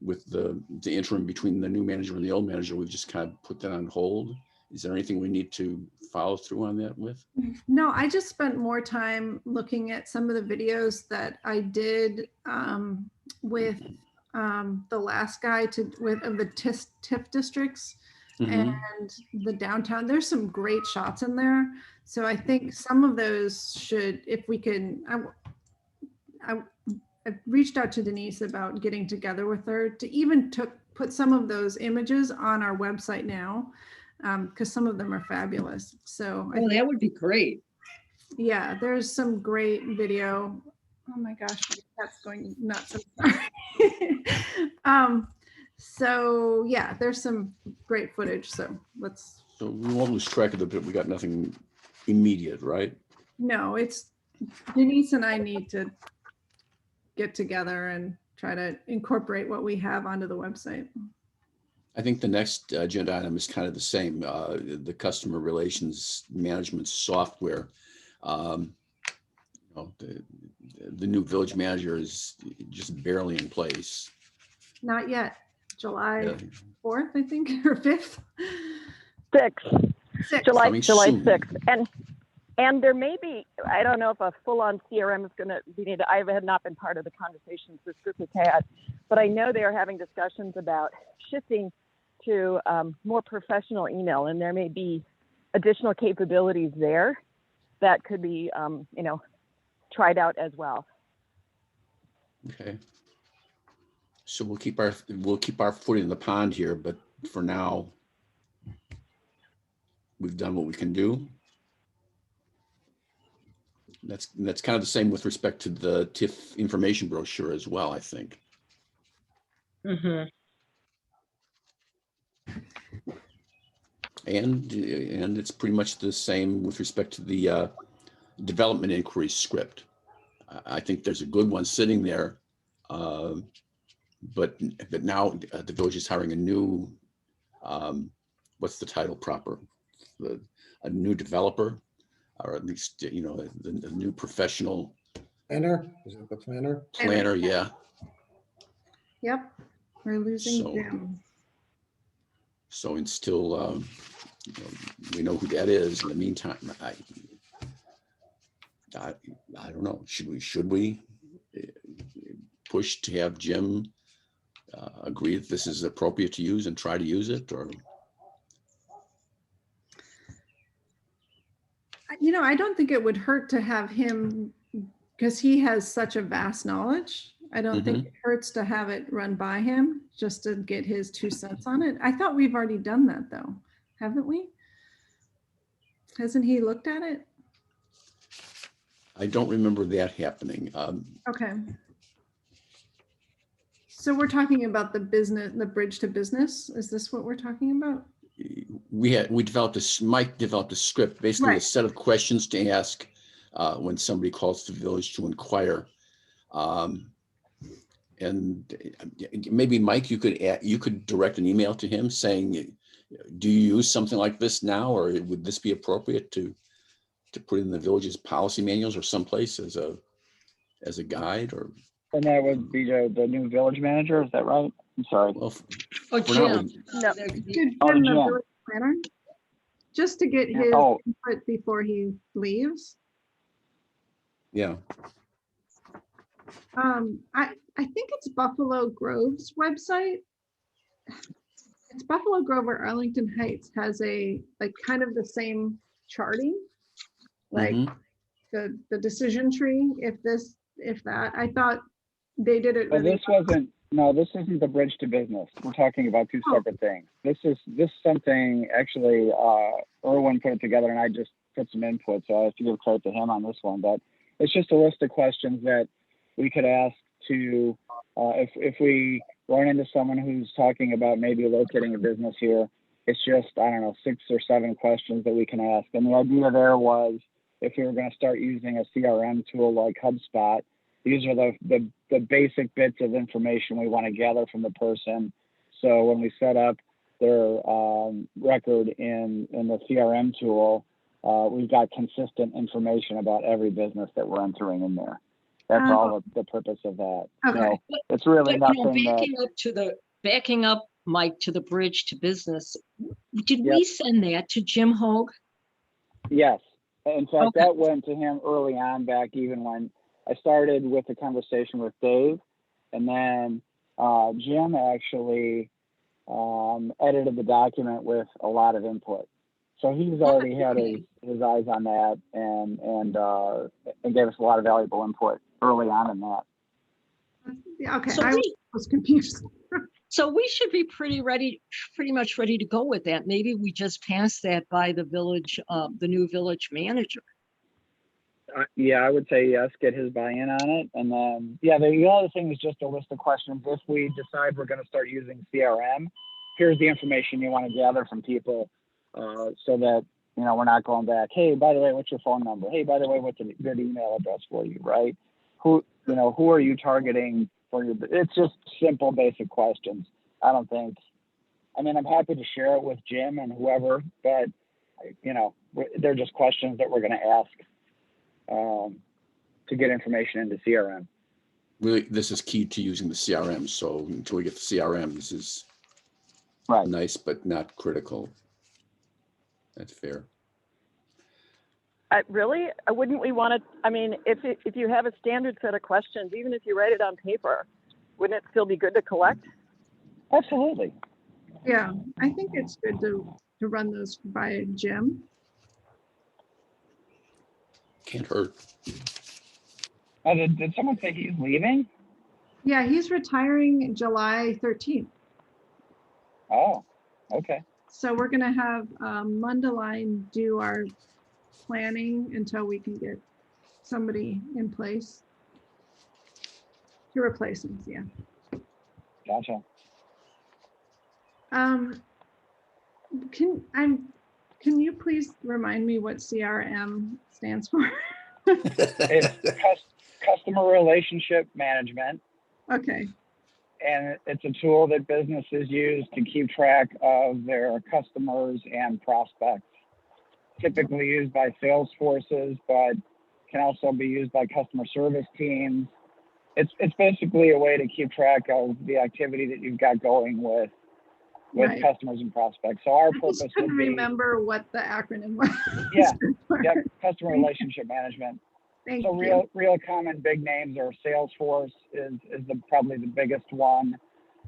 with the interim between the new manager and the old manager, we've just kind of put that on hold. Is there anything we need to follow through on that with? No, I just spent more time looking at some of the videos that I did with the last guy of the TIF districts. Mhm. and the downtown. There's some great shots in there. So I think some of those should, if we can, I've reached out to Denise about getting together with her to even put some of those images on our website now, because some of them are fabulous. So I Oh, think, that would be great. yeah, there's some great video. Oh my gosh, that's going nuts. I'm sorry. So yeah, there's some great footage. So let's, So we won't lose track of it, but we got nothing immediate, right? no, it's Denise and I need to get together and try to incorporate what we have onto the website. I think the next agenda item is kind of the same, the customer relations management software. You know, the new village manager is just barely in place. Not yet. July Yeah. 4th, I think, or 5th. 6th, 6th. Coming July soon. 6th. And there may be, I don't know if a full-on CRM is going to be needed. I have not been part of the conversations this group has had, but I know they are having discussions about shifting to more professional email, and there may be additional capabilities there that could be, you know, tried out as well. Okay. So we'll keep our foot in the pond here, but for now, we've done what we can do. That's kind of the same with respect to the TIF information brochure as well, I think. Mhm. And it's pretty much the same with respect to the development inquiry script. I think there's a good one sitting there, but now the village is hiring a new, what's the title proper? A new developer, or at least, you know, the new professional Planner, is it the planner? planner. Yeah. Yep. We're losing So- Jim. So it's still, you know, we know who that is. In the meantime, I don't know. Should we push to have Jim agree that this is appropriate to use and try to use it, or? You know, I don't think it would hurt to have him, because he has such a vast knowledge. I don't think it hurts to have it run by him just to get his 2 cents on it. I thought we've already done that though, haven't we? Hasn't he looked at it? I don't remember that happening. Okay. So we're talking about the bridge to business. Is this what we're talking about? We developed Mike developed a script, basically a Right. set of questions to ask when somebody calls the village to inquire. And maybe Mike, you could direct an email to him saying, do you use something like this now, or would this be appropriate to put in the village's policy manuals or someplace as a guide? Or And that would be the new village manager, is that right? I'm sorry. well, Oh, for now, Jim. No. Could Oh, Jim, the Jim. village planner, just to get his Oh, input before he leaves. yeah. I think it's Buffalo Grove's website. It's Buffalo Grove or Arlington Heights has a like kind of the same charting, like Mhm. the decision tree. If that, I thought they did it but really. this isn't the bridge to business. We're talking about two Oh. separate things. This is something actually, Erwin put it together and I just put some input, so I have to give credit to him on this one, but it's just a list of questions that we could ask to, if we run into someone who's talking about maybe locating a business here, it's just, I don't know, 6 or 7 questions that we can ask. And the idea there was, if we were going to start using a CRM tool like HubSpot, these are the basic bits of information we want to gather from the person. So when we set up their record in the CRM tool, we've got consistent information about every business that we're entering in there. That's all the purpose of that. Okay. So it's really But, you know, nothing backing up, Mike, to the bridge to business. Did Yep. we send that to Jim Hogue? Yes. In fact, Okay. that went to him early on, back even when I started with the conversation with Dave. And then Jim actually edited the document with a lot of input. So he's already had his eyes on that and gave us a lot of valuable input early on in that. Yeah, okay, So I was confused. So we should be pretty much ready to go with that. Maybe we just pass that by the village, the new village manager. Yeah, I would say yes, get his buy-in on it. And then, yeah, the other thing is just a list of questions. If we decide we're going to start using CRM, here's the information you want to gather from people so that, you know, we're not going back, hey, by the way, what's your phone number? Hey, by the way, what's a good email address for you, right? Who are you targeting for your, it's just simple, basic questions. I mean, I'm happy to share it with Jim and whoever, but, you know, they're just questions that we're going to ask to get information into CRM. Really, this is key to using the CRM. So until we get the CRM, this is Right. nice, but not critical. That's fair. Really? Wouldn't we want to, I mean, if you have a standard set of questions, even if you write it on paper, wouldn't it still be good to collect? Absolutely. Yeah, I think it's good to run those by Jim. Can't hurt. Did someone say he's leaving? Yeah, he's retiring July 13th. Oh, okay. So we're gonna have Mundaline do our planning until we can get somebody in place to replace him, yeah. Gotcha. Can you please remind me what CRM stands for? It's customer relationship management. Okay, And it's a tool that businesses use to keep track of their customers and prospects. Typically used by sales forces, but can also be used by customer service teams. It's basically a way to keep track of the activity that you've got going with right. customers and prospects. So our I purpose just couldn't would be, remember what the acronym was. Yeah. Customer relationship management. Thank So you. real common big names are Salesforce is probably the biggest one.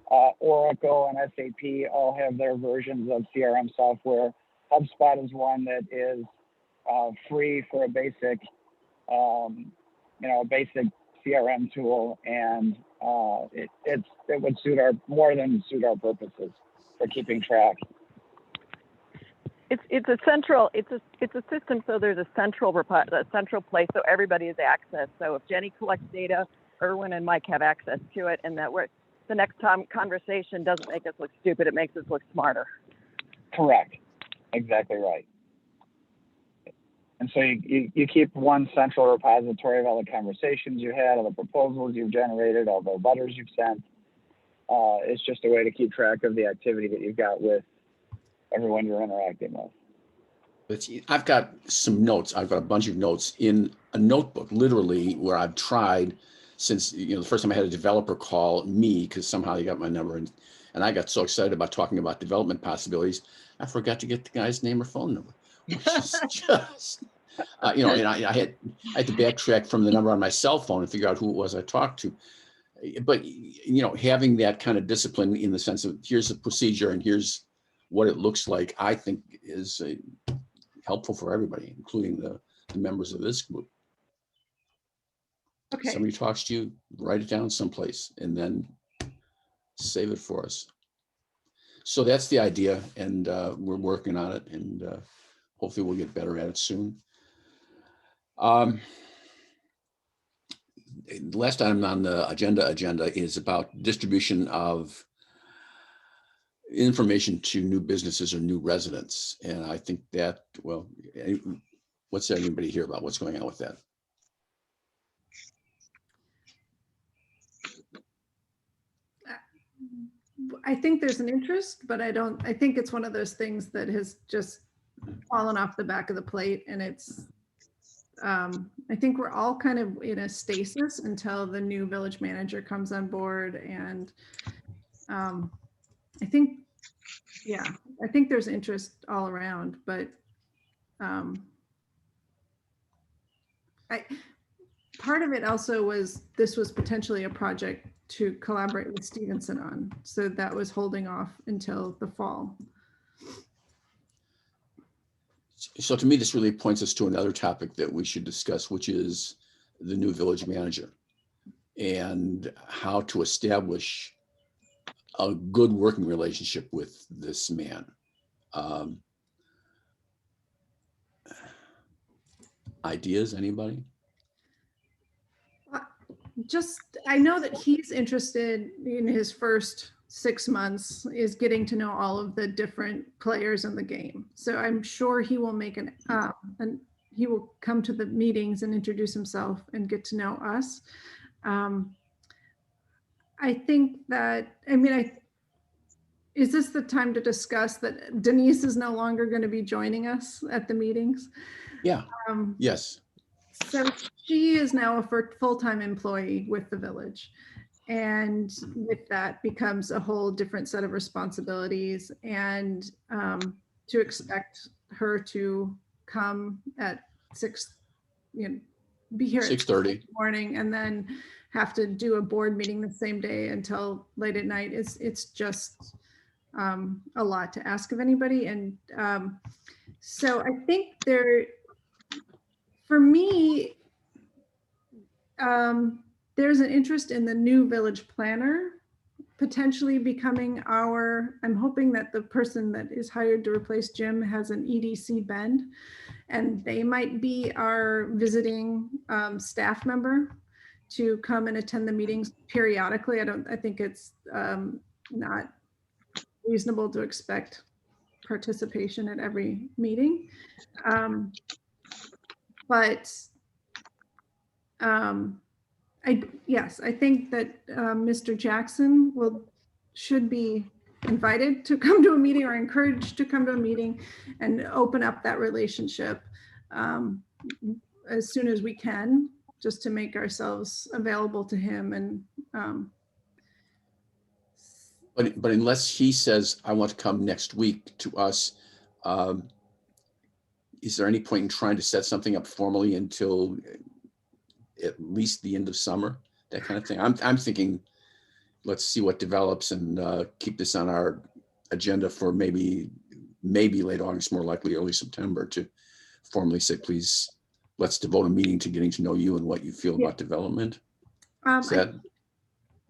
Oracle and SAP all have their versions of CRM software. HubSpot is one that is free for a basic, basic CRM tool, and it would more than suit our purposes for keeping track. It's a system, so there's a central place so everybody has access. So if Jenny collects data, Erwin and Mike have access to it, and that the next time conversation doesn't make us look stupid, it makes us look smarter. Correct. Exactly right. And so you keep one central repository of all the conversations you had, all the proposals you've generated, all the letters you've sent. It's just a way to keep track of the activity that you've got with everyone you're interacting with. I've got some notes. I've got a bunch of notes in a notebook, literally, where I've tried since, the first time I had a developer call me, because somehow he got my number, and I got so excited about talking about development possibilities, I forgot to get the guy's name or phone number, which is just, and I had to backtrack from the number on my cell phone and figure out who it was I talked to. But, having that kind of discipline in the sense of here's the procedure and here's what it looks like, I think is helpful for everybody, including the members of this group. Okay. Somebody talks to you, write it down someplace and then save it for us. So that's the idea, and we're working on it, and hopefully we'll get better at it soon. The last item on the agenda is about distribution of information to new businesses or new residents. And I think that, what's anybody hear about what's going on with that? I think there's an interest, but I think it's one of those things that has just fallen off the back of the plate, and it's, I think we're all kind of in a stasis until the new village manager comes on board. And I think there's interest all around, but part of it also was, this was potentially a project to collaborate with Stevenson on. So that was holding off until the fall. So to me, this really points us to another topic that we should discuss, which is the new village manager and how to establish a good working relationship with this man. Ideas, anybody? Just, I know that he's interested in his first 6 months is getting to know all of the different players in the game. So I'm sure he will make he will come to the meetings and introduce himself and get to know us. I think that, I mean, is this the time to discuss that Denise is no longer going to be joining us at the meetings? Yeah, yes. So she is now a full-time employee with the village. And with that becomes a whole different set of responsibilities, and to expect her to come at 6, be here at 6:30 in the morning and then have to do a board meeting the same day until late at night. It's just a lot to ask of anybody. And so I think for me, there's an interest in the new village planner potentially becoming I'm hoping that the person that is hired to replace Jim has an EDC bend, and they might be our visiting staff member to come and attend the meetings periodically. I think it's not reasonable to expect participation at every meeting. Yes, I think that Mr. Jackson should be invited to come to a meeting or encouraged to come to a meeting and open up that relationship as soon as we can, just to make ourselves available to him. And but unless he says, I want to come next week to us, is there any point in trying to set something up formally until at least the end of summer, that kind of thing? I'm thinking, let's see what develops and keep this on our agenda for maybe late August, more likely early September, to formally say, please, let's devote a meeting to getting to know you and what you feel about development.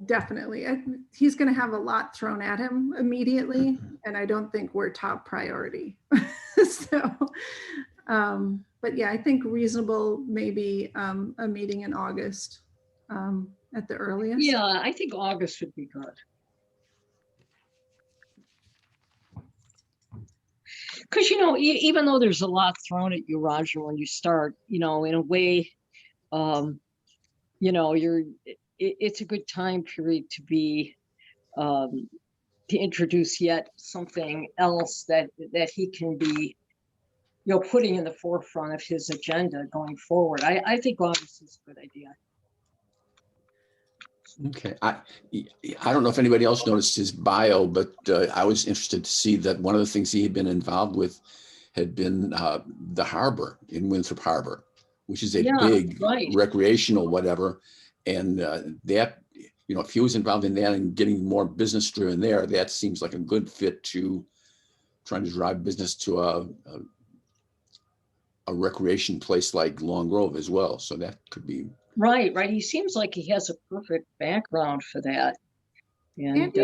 Definitely. He's going to have a lot thrown at him immediately, and I don't think we're top priority. So, but yeah, I think reasonable, maybe a meeting in August at the earliest. Yeah, I think August would be good. Because, even though there's a lot thrown at you, Roger, when you start, in a way, it's a good time period to be, to introduce yet something else that he can be, putting in the forefront of his agenda going forward. I think August is a good idea. Okay, I don't know if anybody else noticed his bio, but I was interested to see that one of the things he had been involved with had been the harbor in Winthrop Harbor, which is a big recreational whatever. And that, if he was involved in that and getting more business driven there, that seems like a good fit to trying to drive business to a recreation place like Long Grove as well. So that could be. Right. He seems like he has a perfect background for that. And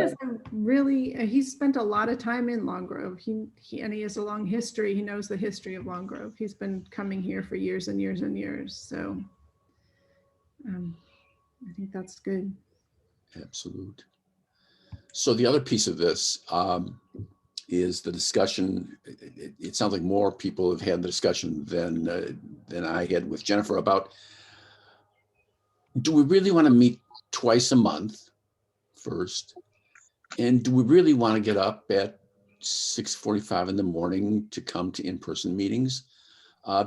he's spent a lot of time in Long Grove. He has a long history. He knows the history of Long Grove. He's been coming here for years and years and years. So I think that's good. Absolute. So the other piece of this is the discussion. It sounds like more people have had the discussion than I had with Jennifer about, do we really want to meet twice a month first? And do we really want to get up at 6:45 in the morning to come to in-person meetings?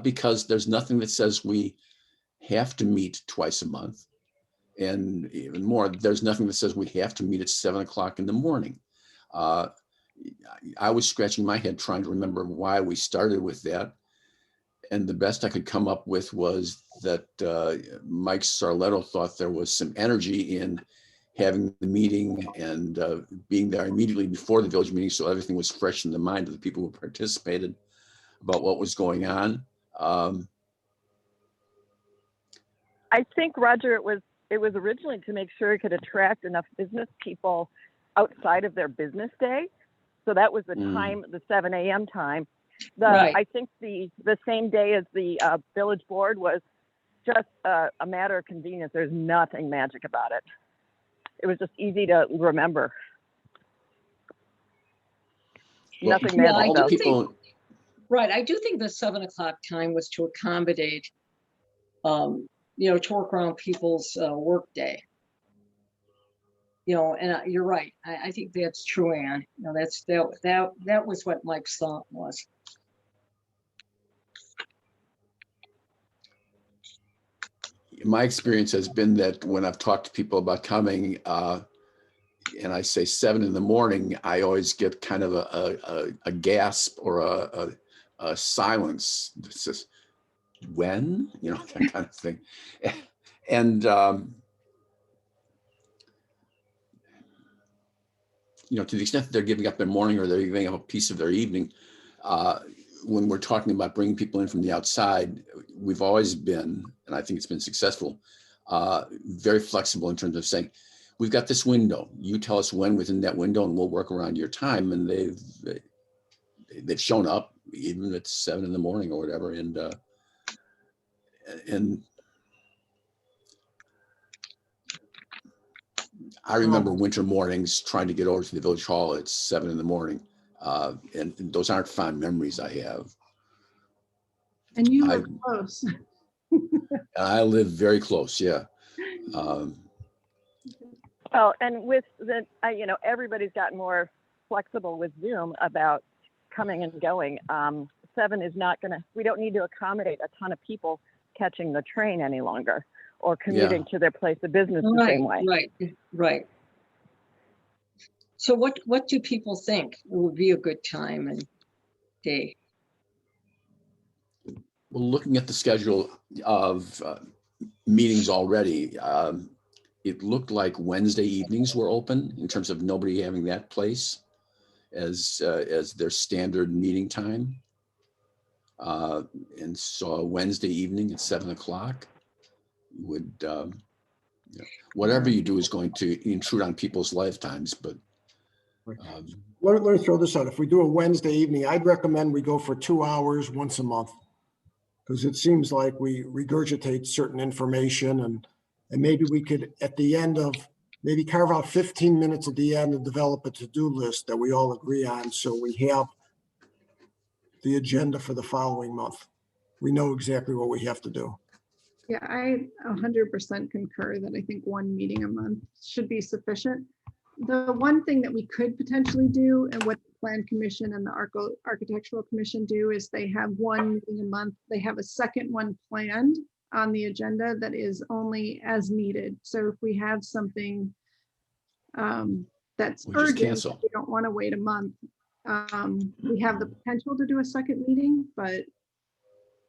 Because there's nothing that says we have to meet twice a month. And even more, there's nothing that says we have to meet at 7 o'clock in the morning. I was scratching my head trying to remember why we started with that. And the best I could come up with was that Mike Sarletto thought there was some energy in having the meeting and being there immediately before the village meeting, so everything was fresh in the mind of the people who participated about what was going on. I think, Roger, it was originally to make sure it could attract enough business people outside of their business day. So that was the time, the 7 a.m. time. Right. I think the same day as the village board was just a matter of convenience. There's nothing magic about it. It was just easy to remember. Well, Nothing yeah, magic all though. the people, Right. I do think the 7 o'clock time was to accommodate, you know, to work around people's work day. You know, and you're right. I think that's true, Anne. You know, that was what Mike's thought was. my experience has been that when I've talked to people about coming, and I say 7 in the morning, I always get kind of a gasp or a silence. It's just, when? You know, that kind of thing. And, you know, to the extent that they're giving up their morning or they're giving up a piece of their evening, when we're talking about bringing people in from the outside, we've always been, and I think it's been successful, very flexible in terms of saying, we've got this window. You tell us when within that window, and we'll work around your time. And they've shown up even at 7 in the morning or whatever. And I remember winter mornings trying to get over to the village hall at 7 in the morning. And those aren't fond memories I have. And you live close. I live very close, yeah. Well, and with the, you know, everybody's gotten more flexible with Zoom about coming and going. 7 is not going to, we don't need to accommodate a ton of people catching the train any longer or commuting to their place of business the same way. Right. So what do people think would be a good time and day? Well, looking at the schedule of meetings already, it looked like Wednesday evenings were open in terms of nobody having that place as their standard meeting time. And so Wednesday evening at 7 o'clock would, you know, whatever you do is going to intrude on people's lifetimes, but. Let me throw this out. If we do a Wednesday evening, I'd recommend we go for 2 hours once a month. Because it seems like we regurgitate certain information and maybe we could, at the end of, maybe carve out 15 minutes at the end and develop a to-do list that we all agree on. So we have the agenda for the following month. We know exactly what we have to do. Yeah, I 100% concur that I think 1 meeting a month should be sufficient. The one thing that we could potentially do, and what the Plan Commission and the Architectural Commission do, is they have 1 meeting a month. They have a second one planned on the agenda that is only as needed. So if we have something that's We'll just urgent, cancel. we don't want to wait a month. We have the potential to do a second meeting, but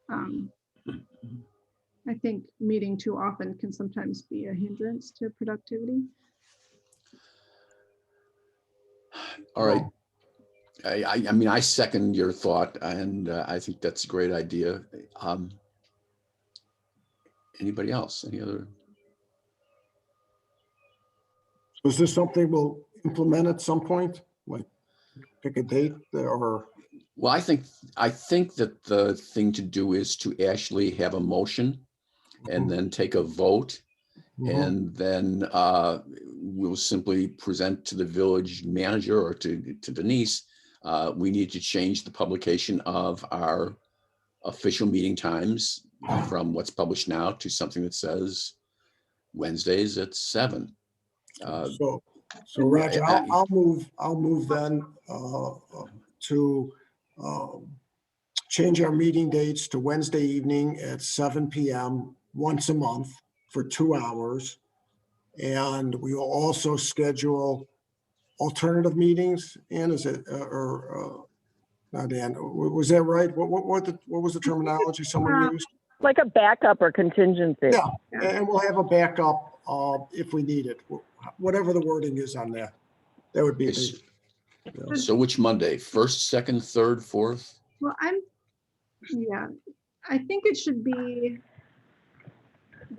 I think meeting too often can sometimes be a hindrance to productivity. All right. I mean, I second your thought, and I think that's a great idea. Anybody else? Any other? So is this something we'll implement at some point? Like pick a date or? Well, I think that the thing to do is to actually have a motion and then take a vote. And then we'll simply present to the village manager or to Denise, we need to change the publication of our official meeting times from what's published now to something that says Wednesdays at 7. So Roger, I'll move then to change our meeting dates to Wednesday evening at 7 p.m. once a month for 2 hours. And we will also schedule alternative meetings. Ann, is it, or not Ann, was that right? What was the terminology someone used? Like a backup or contingency. Yeah, and we'll have a backup if we need it. whatever the wording is on that. That would be, Is- yeah. So which Monday? First, second, third, fourth? Well, yeah, I think it should be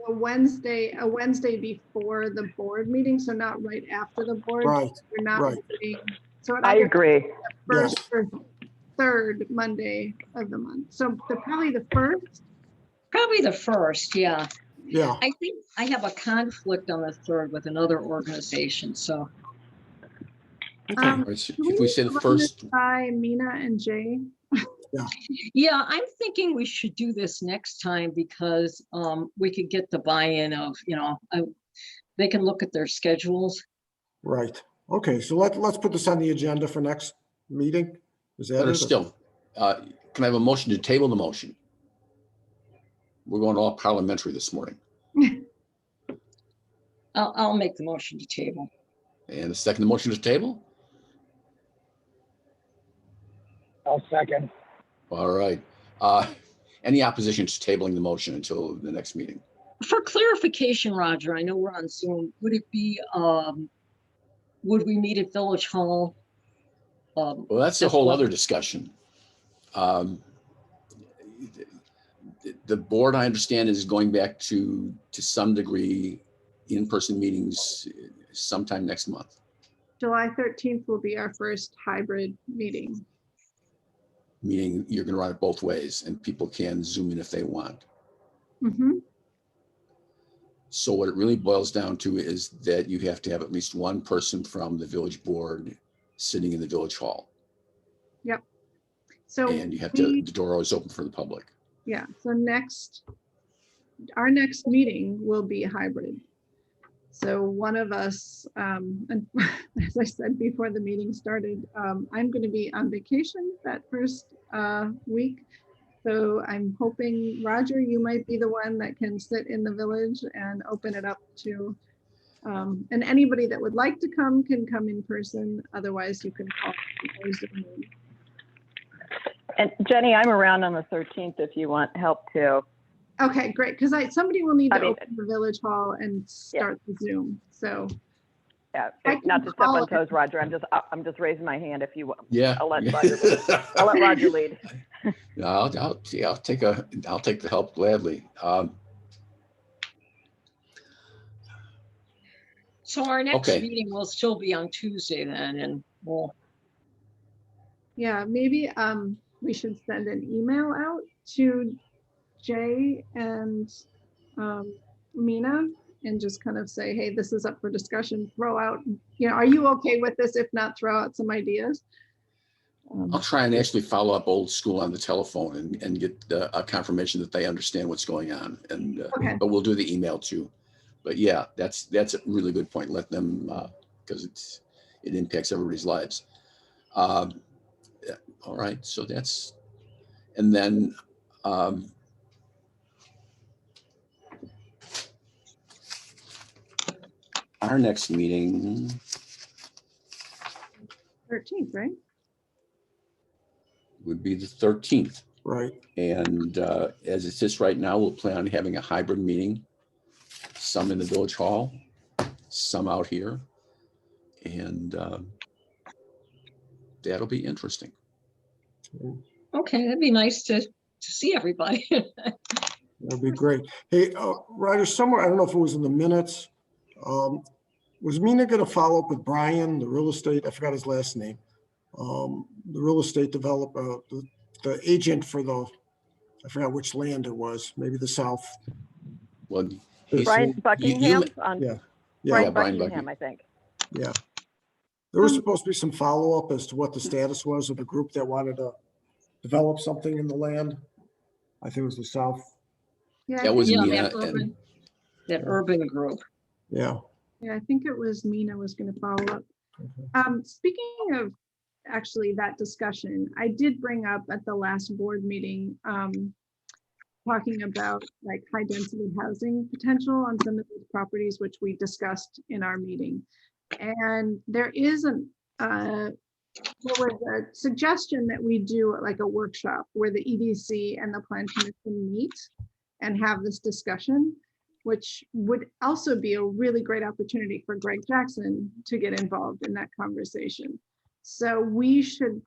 a Wednesday before the board meeting, so not right after the board. Right, We're not right. meeting. So it I either agree. first or third Monday of the month. So probably the first. Probably the first, yeah. yeah. I think I have a conflict on the third with another organization, so. Okay. All right, so Do we if we need say to the run first, this by Mina and Jay? Yeah, I'm thinking we should do this next time because we could get the buy-in of, they can look at their schedules. Right. Okay, so let's put this on the agenda for next meeting. Is that better it? still, can I have a motion to table the motion? We're going all parliamentary this morning. I'll make the motion to table. And the second motion to table? I'll second. All right. Any opposition to tabling the motion until the next meeting? For clarification, Roger, I know we're on Zoom. Would it be, would we meet at Village Hall? Well, that's a Just whole what- other discussion. The board, I understand, is going back to some degree, in-person meetings sometime next month. July 13th will be our first hybrid meeting. Meaning you're going to run it both ways and people can Zoom in if they want. Mhm. So what it really boils down to is that you have to have at least one person from the village board sitting in the village hall. So And you have to, the door is open for the public. yeah, so our next meeting will be hybrid. So one of us, and as I said before the meeting started, I'm going to be on vacation that first week. So I'm hoping, Roger, you might be the one that can sit in the village and open it up to, and anybody that would like to come can come in person. Otherwise, you can call or Zoom in. And Jenny, I'm around on the 13th if you want help too. Okay, great. Because somebody will need to I mean, open the village hall and start the Zoom. So Yeah, I can not to step call on it. toes, Roger. I'm just raising my hand if you want. Yeah. I'll let Roger lead. I'll let Roger lead. No, I'll take the help gladly. So our next Okay. meeting will still be on Tuesday then, and we'll, yeah, maybe we should send an email out to Jay and Mina and just kind of say, hey, this is up for discussion. Throw out, are you okay with this? If not, throw out some ideas. I'll try and actually follow up old school on the telephone and get a confirmation that they understand what's going on. And Okay. but we'll do the email too. But yeah, that's a really good point. Let them because it impacts everybody's lives. Yeah, all right, so that's, and then our next meeting 13th, right? would be the 13th. Right. And as it sits right now, we'll plan on having a hybrid meeting, some in the village hall, some out here. And that'll be interesting. okay, that'd be nice to see everybody. That'd be great. Hey, Ryder, somewhere, I don't know if it was in the minutes. Was Mina going to follow up with Brian, the real estate, I forgot his last name, the real estate developer, the agent for I forgot which land it was, maybe the South. Well, Brian Buckingham on Yeah. Brian Brian Buckingham, I think. Yeah. There was supposed to be some follow-up as to what the status was of the group that wanted to develop something in the land. I think it was the South. Yeah, that was Yeah, Mina that and that urban group. Yeah. yeah, I think it was Mina was going to follow up. Speaking of actually that discussion, I did bring up at the last board meeting, talking about like high density housing potential on some of these properties, which we discussed in our meeting. And there was a suggestion that we do like a workshop where the EDC and the Plan Commission meet and have this discussion, which would also be a really great opportunity for Greg Jackson to get involved in that conversation. So we should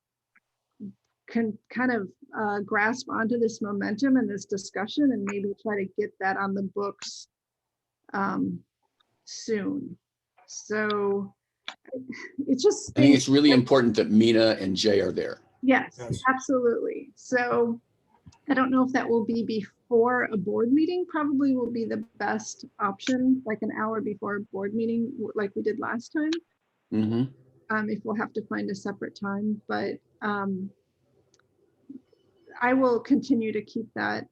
kind of grasp onto this momentum and this discussion and maybe try to get that on the books soon. So it's just, I think it's really important that Mina and Jay are there. yes, Yes. absolutely. So I don't know if that will be before a board meeting, probably will be the best option, like an hour before a board meeting, like we did last time. Mm-hmm. If we'll have to find a separate time, but I will continue to keep that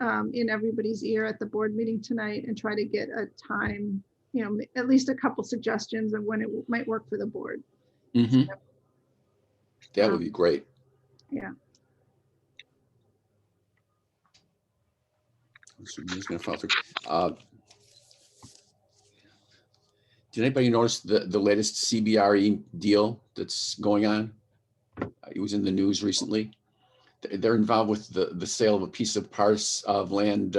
in everybody's ear at the board meeting tonight and try to get a time, you know, at least a couple suggestions of when it might work for the board. Mm-hmm. That would be great. Yeah. So I'm just gonna follow through. Did anybody notice the latest CBRE deal that's going on? It was in the news recently. They're involved with the sale of a piece of parcel of land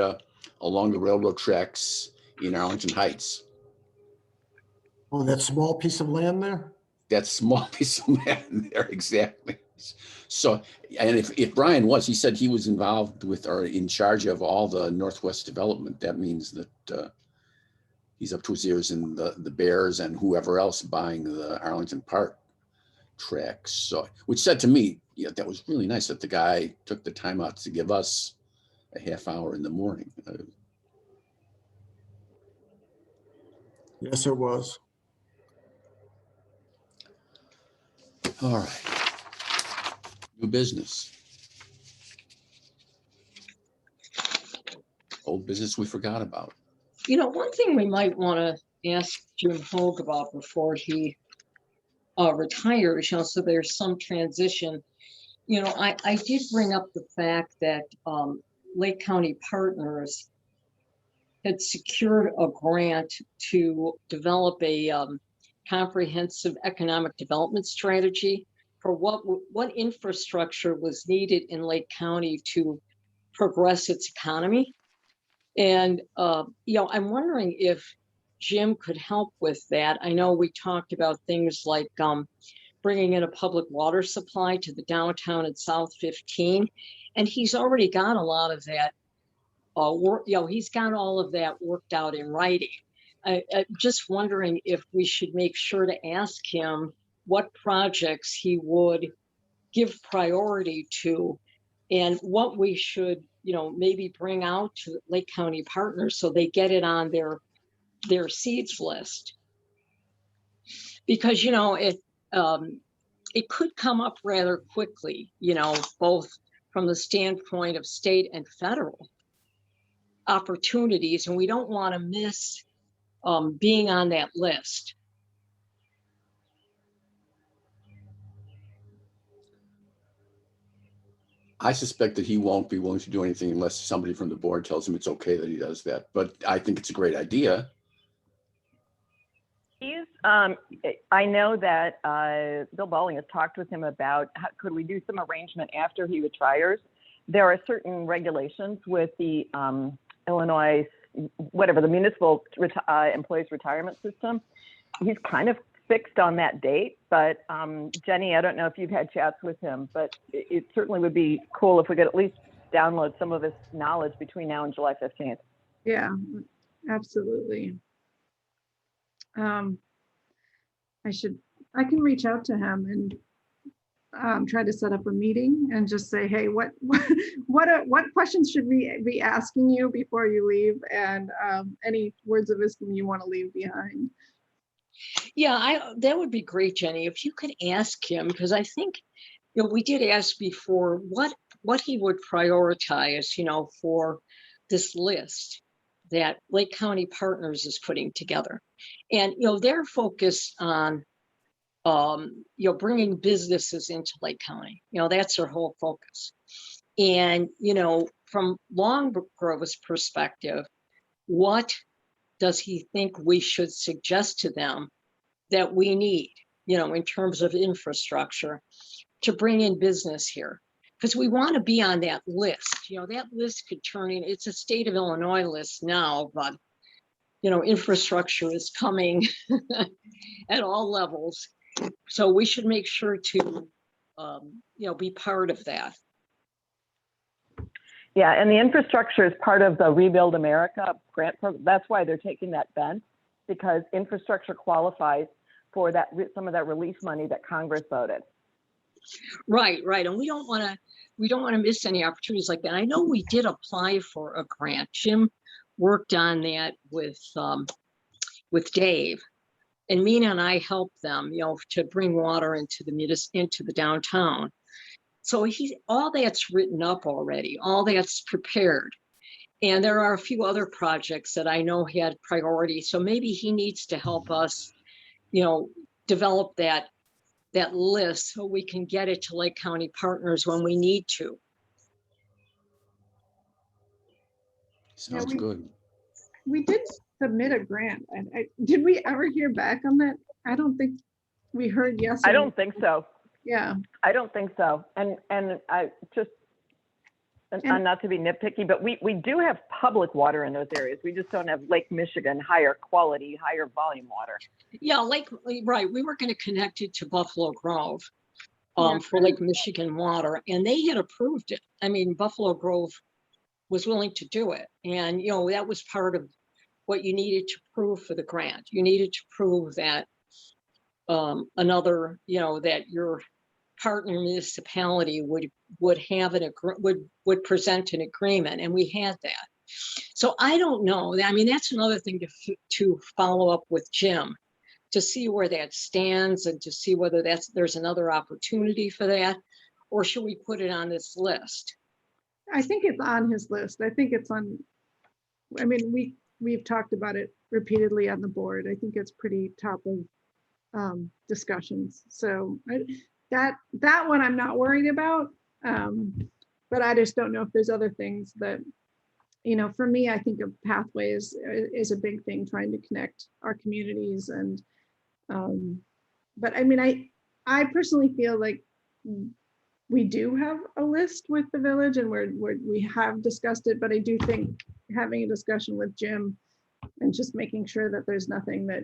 along the railroad tracks in Arlington Heights. Oh, that small piece of land there? That small piece of land there, exactly. So, and if Brian was, he said he was involved with or in charge of all the Northwest development. That means that he's up to his ears in the Bears and whoever else buying the Arlington Park tracks. So, which said to me, yeah, that was really nice that the guy took the time out to give us a half hour in the morning. Yes, it was. All right. New business. Old business we forgot about. You know, one thing we might want to ask Jim Hogue about before he retires, you know, so there's some transition. You know, I did bring up the fact that Lake County Partners had secured a grant to develop a comprehensive economic development strategy for what infrastructure was needed in Lake County to progress its economy. And, you know, I'm wondering if Jim could help with that. I know we talked about things like bringing in a public water supply to the downtown and South 15. And he's already got a lot of that work, you know, he's got all of that worked out in writing. I'm just wondering if we should make sure to ask him what projects he would give priority to and what we should, you know, maybe bring out to Lake County Partners so they get it on their seeds list. Because, you know, it could come up rather quickly, you know, both from the standpoint of state and federal opportunities, and we don't want to miss being on that list. I suspect that he won't be willing to do anything unless somebody from the board tells him it's okay that he does that. But I think it's a great idea. He's, I know that Bill Bowling has talked with him about could we do some arrangement after he retires. There are certain regulations with the Illinois, whatever, the municipal employees retirement system. He's kind of fixed on that date, but Jenny, I don't know if you've had chats with him, but it certainly would be cool if we could at least download some of his knowledge between now and July 15th. Yeah, absolutely. I can reach out to him and try to set up a meeting and just say, hey, what questions should we be asking you before you leave, and any words of wisdom you want to leave behind. Yeah, that would be great, Jenny, if you could ask him, because I think, you know, we did ask before what he would prioritize, you know, for this list that Lake County Partners is putting together. And, you know, they're focused on, you know, bringing businesses into Lake County. You know, that's their whole focus. And, you know, from Long Grove's perspective, what does he think we should suggest to them that we need, you know, in terms of infrastructure to bring in business here? because we want to be on that list. You know, that list could turn in, it's a state of Illinois list now, but, you know, infrastructure is coming at all levels. So we should make sure to, you know, be part of that. Yeah, and the infrastructure is part of the Rebuild America grant program. That's why they're taking that bent, because infrastructure qualifies for that, some of that relief money that Congress voted. Right, right. And we don't want to miss any opportunities like that. I know we did apply for a grant. Jim worked on that with Dave, and Mina and I helped them, you know, to bring water into the downtown. So all that's written up already, all that's prepared. And there are a few other projects that I know had priority. So maybe he needs to help us, you know, develop that list so we can get it to Lake County Partners when we need to. Sounds good. We did submit a grant. And did we ever hear back on that? I don't think we heard yes. I don't think so. Yeah. I don't think so. And I just, and not to be nitpicky, but we do have public water in those areas. We just don't have Lake Michigan, higher quality, higher volume water. Yeah, right. We were going to connect it to Buffalo Grove for Lake Michigan water, and they had approved it. I mean, Buffalo Grove was willing to do it. And, you know, that was part of what you needed to prove for the grant. You needed to prove that you know, that your partner municipality would have would present an agreement, and we had that. So I don't know. I mean, that's another thing to follow up with Jim, to see where that stands and to see whether there's another opportunity for that, or should we put it on this list? I think it's on his list. I think it's on, I mean, we've talked about it repeatedly on the board. I think it's pretty top of discussions. So that one I'm not worried about, but I just don't know if there's other things that, you know, for me, I think of pathways is a big thing, trying to connect our communities. And but I mean, I personally feel like we do have a list with the village, and we have discussed it, but I do think having a discussion with Jim and just making sure that there's nothing that,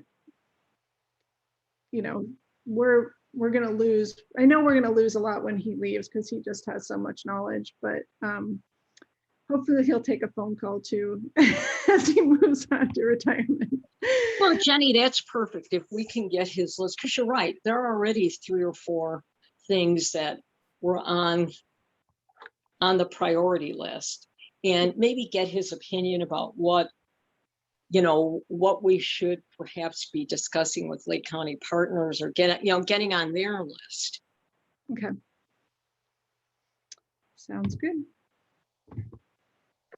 you know, we're going to lose. I know we're going to lose a lot when he leaves, because he just has so much knowledge, but hopefully he'll take a phone call too as he moves on to retirement. Well, Jenny, that's perfect. If we can get his list, because you're right, there are already 3 or 4 things that were on the priority list, and maybe get his opinion about what, you know, what we should perhaps be discussing with Lake County Partners, or getting on their list. Okay. Sounds good.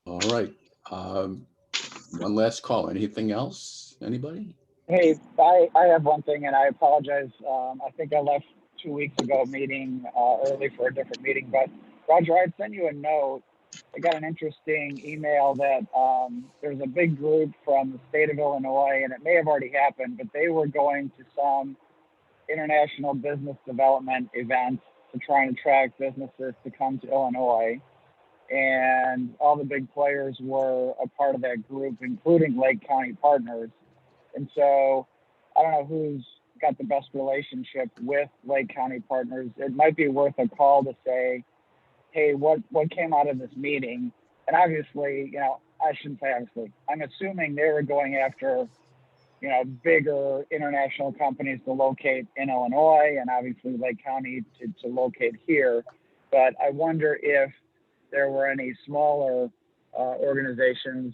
All right. One last call. Anything else? Anybody? Hey, I have one thing, and I apologize. I think I left 2 weeks ago meeting early for a different meeting, but Roger, I'd send you a note. I got an interesting email that there's a big group from the state of Illinois, and it may have already happened, but they were going to some international business development event to try and attract businesses to come to Illinois. And all the big players were a part of that group, including Lake County Partners. And so I don't know who's got the best relationship with Lake County Partners. It might be worth a call to say, hey, what came out of this meeting? And obviously, you know, I shouldn't say obviously, I'm assuming they were going after, you know, bigger international companies to locate in Illinois, and obviously Lake County to locate here. But I wonder if there were any smaller organizations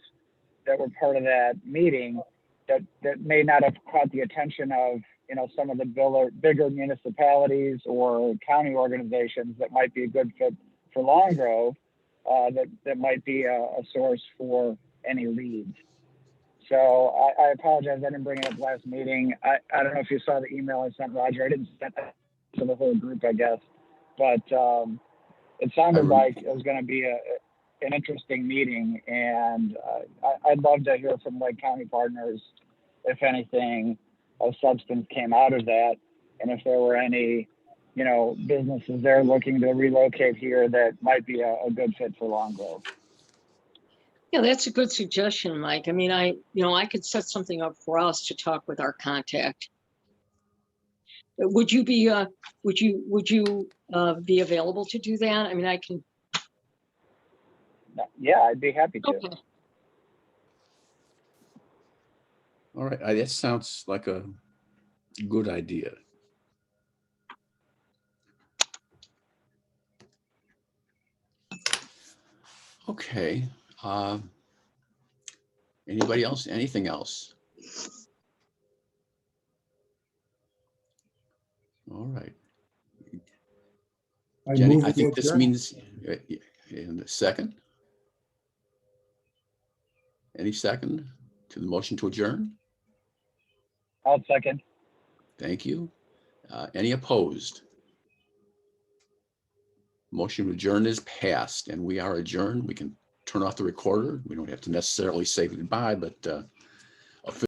that were part of that meeting that may not have caught the attention of, you know, some of the bigger municipalities or county organizations that might be a good fit for Long Grove, that might be a source for any leads. So I apologize, I didn't bring it up last meeting. I don't know if you saw the email I sent Roger. I didn't send it to the whole group, I guess, but it sounded like it was going to be an interesting meeting, and I'd love to hear from Lake County Partners if anything of substance came out of that, and if there were any businesses they're looking to relocate here that might be a good fit for Long Grove. Yeah, that's a good suggestion, Mike. I mean, I could set something up for us to talk with our contact. Would you be be available to do that? I mean, I can. Yeah, I'd be happy to. Okay. All right, that sounds like a good idea. Okay. Anybody else? Anything else? All right. Jenny, I think this means in a second. Any second to the motion to adjourn? I'll second. Thank you. Any opposed? Motion to adjourn is passed and we are adjourned. We can turn off the recorder. We don't have to necessarily say goodbye, but